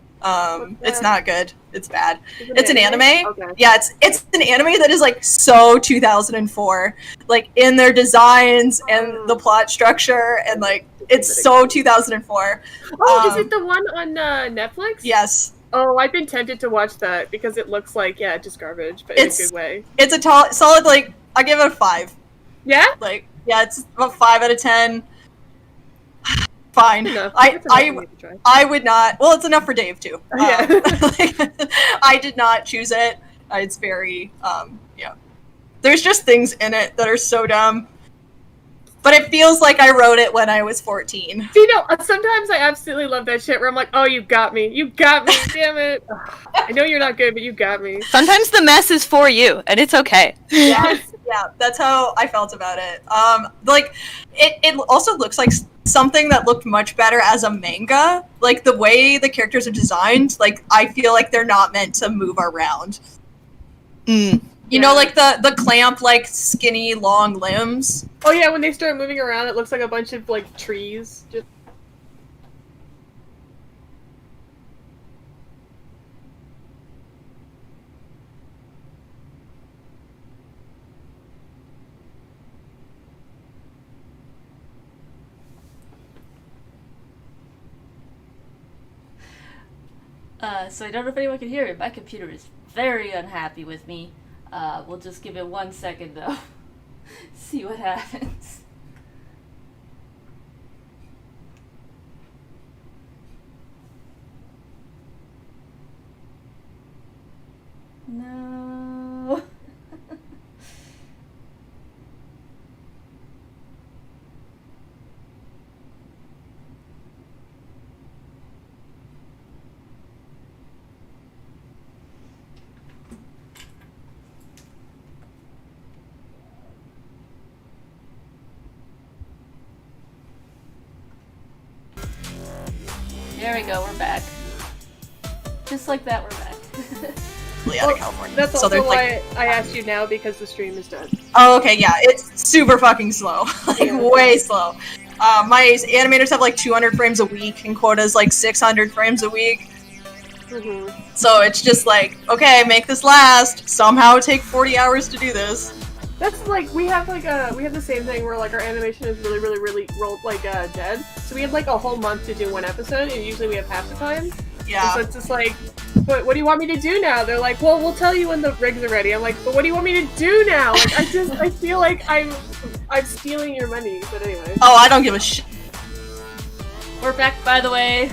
It's not good. It's bad. It's an anime. Okay. Yeah, it's an anime that is like so 2004, like in their designs and the plot structure, and like it's so 2004. Oh, is it the one on Netflix? Yes. Oh, I've been tempted to watch that because it looks like just garbage, but in a good way. It's a solid like I give it a 5. Yeah. Like yeah, it's a 5 out of 10. Fine. I would not. Well, it's enough for Dave too. Yeah. I did not choose it. It's very There's just things in it that are so dumb. But it feels like I wrote it when I was 14. See, no, sometimes I absolutely love that shit where I'm like, oh, you got me. You got me, damn it. I know you're not good, but you got me. Sometimes the mess is for you, and it's okay. Yes. Yeah, that's how I felt about it. Like, it also looks like something that looked much better as a manga. Like, the way the characters are designed, like, I feel like they're not meant to move around. Yeah, You know, like the clamp, like skinny, long limbs. Oh yeah, when they start moving around, it looks like a bunch of like trees. Just... So I don't know if anyone can hear it. My computer is very unhappy with me. We'll just give it 1 second though. See what happens. No. There we go, we're back. Just like that, we're back. Out of California. That's so also like... why I asked you now, because the stream is done. Oh, okay, yeah, it's super fucking slow. Like, way slow. My animators have like 200 frames a week, and quota's like 600 frames a week. So it's just like, okay, make this last. Somehow take 40 hours to do this. That's like, we have the same thing where like our animation is really dead. So we have like a whole month to do one episode, and usually we have half the time. Yeah. And so it's just like, but what do you want me to do now? They're like, well, we'll tell you when the rigs are ready. I'm like, but what do you want me to do now? Like, I feel like I'm stealing your money. But anyway. Oh, I don't give a shit. We're back, by the way.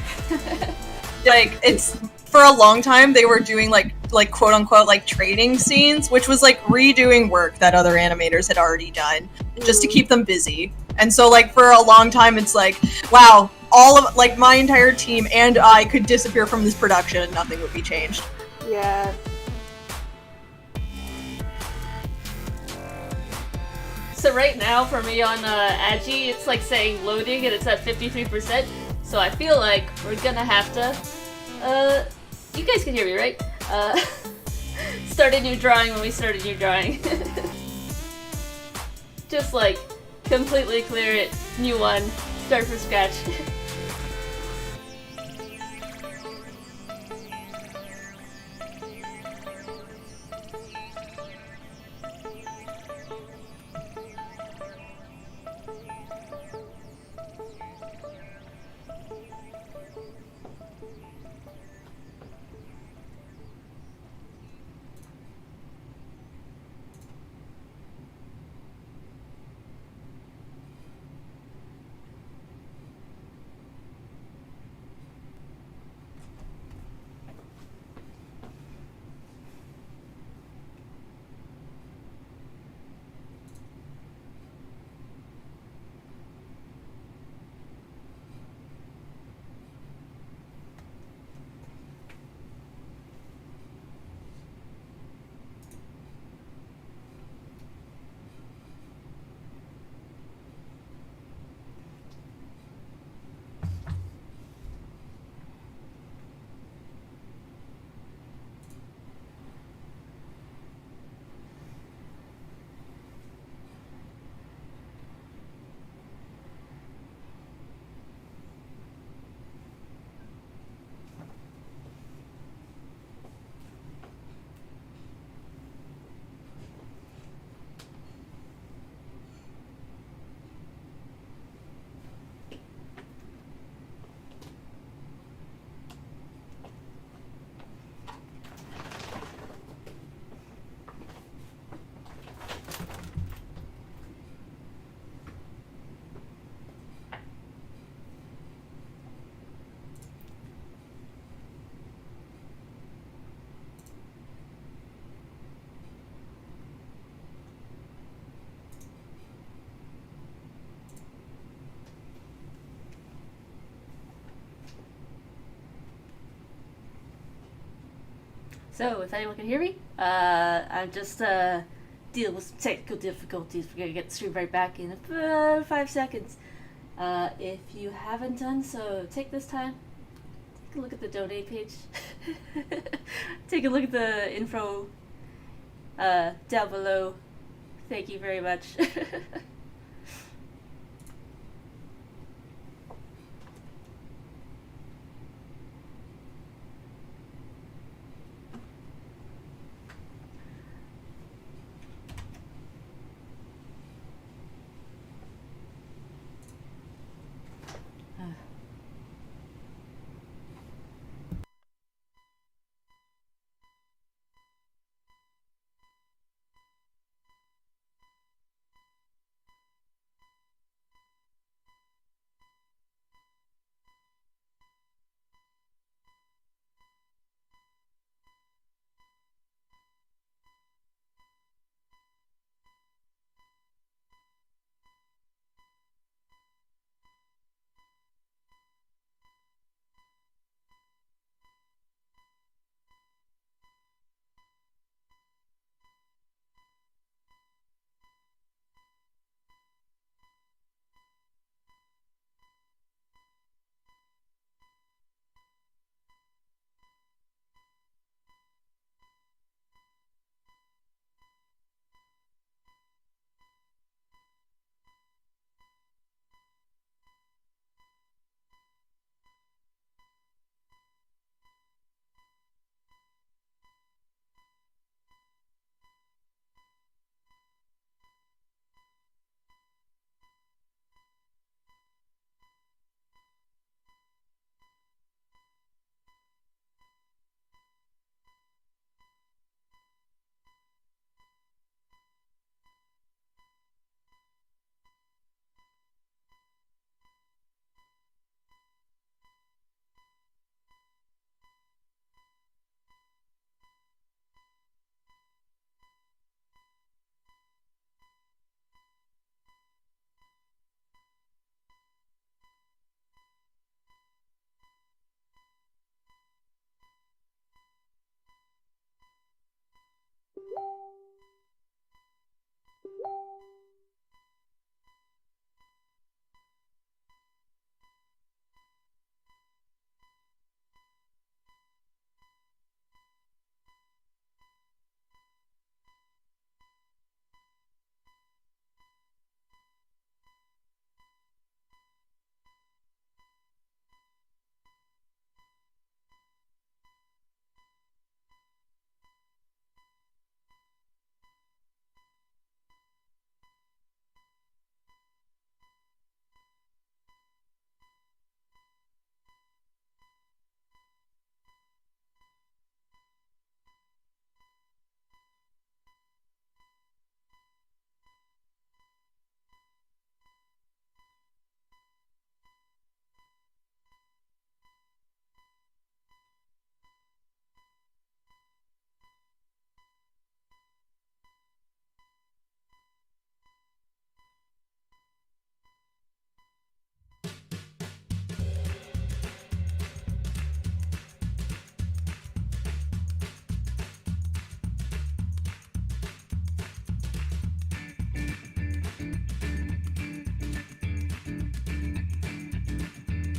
Like, it's for a long time they were doing like quote unquote like trading scenes, which was like redoing work that other animators had already done just to keep them busy. And so like for a long time it's like, wow, all of like my entire team and I could disappear from this production and nothing would be changed. Yeah. So right now for me on Agi, it's like saying loading and it's at 53%. So I feel like we're gonna have to, you guys can hear me, right? Start a new drawing when we start a new drawing. Just like completely clear it, new one, start from scratch. So, if anyone can hear me, I'm just dealing with some technical difficulties. We're gonna get the stream right back in 5 seconds. If you haven't done so, take this time, take a look at the donate page, take a look at the info down below. Thank you very much.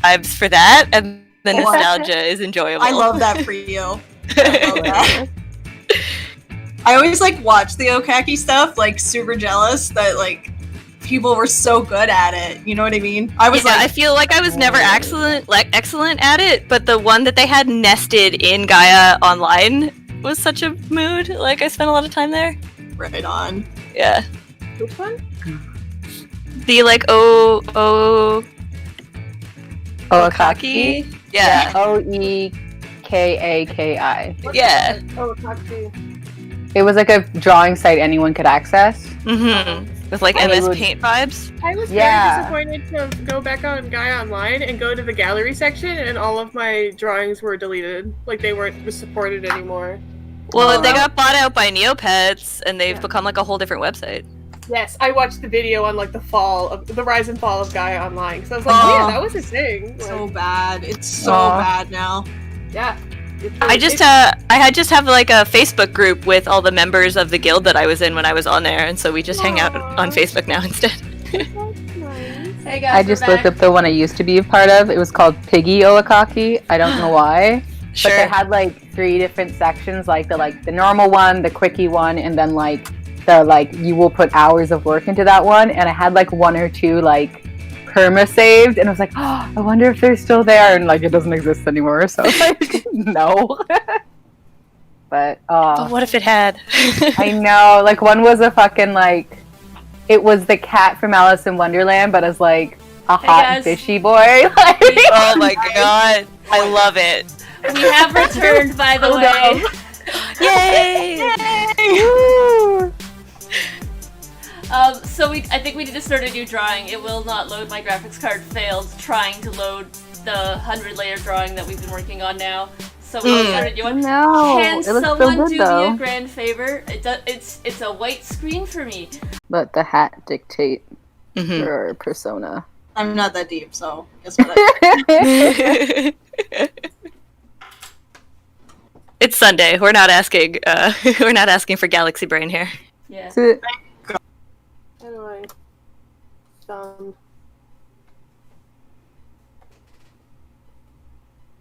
Vibes for that, and the nostalgia is enjoyable. I love that for you. I love that. I always like watch the Okaki stuff, like super jealous that like people were so good at it. You know what I mean? I was I feel like I was never excellent at it, but the one that they had nested in Gaia Online was such a mood. Like I spent a lot of time there. Right on. Yeah. Which one? The like Okaki? Yeah. OEKAKI. Yeah. Oh, Okaki. It was like a drawing site anyone could access. Mm-hmm. With like MS Paint vibes. I was very disappointed to go back on Gaia Online and go to the gallery section, and all of my drawings were deleted. Like they weren't supported anymore. Well, they got bought out by Neopets, and they've become like a whole different website. Yes, I watched the video on like the rise and fall of Gaia Online, because I was like, yeah, that was a thing. So bad. It's so bad now. Yeah. I just have like a Facebook group with all the members of the guild that I was in when I was on there, and so we just hang out on Facebook now instead. Hey guys, I just looked up the one I used to be a part of. It was called Piggy Oakaki. I don't know why. Sure. But they had like 3 different sections, like the normal one, the quickie one, and then like the like you will put hours of work into that one. And I had like 1 or 2 like perma saved, and I was like, oh, I wonder if they're still there, and like it doesn't exist anymore. So like, no. But what if it had? I know, like one was a fucking like, it was the cat from Alice in Wonderland, but as like a hot fishy boy. Like, oh my god, I love it. We have returned, by the way. Yay! So I think we need to start a new drawing. It will not load. My graphics card failed trying to load the 100-layer drawing that we've been working on now. So we'll start a new one. No, Can it looks so someone good, do though. me a grand favor? It's a white screen for me. Let the hat dictate your persona. I'm not that deep, so guess what? It's Sunday. We're not asking. We're not asking for Galaxy Brain here. Yeah. How do I?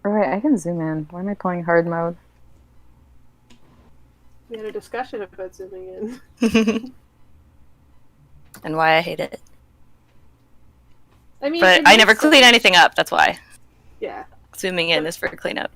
Alright, I can zoom in. Why am I playing hard mode? We had a discussion about zooming in. And why I hate it. I mean, But I never clean anything up. That's why. Yeah. Zooming in is for cleanup.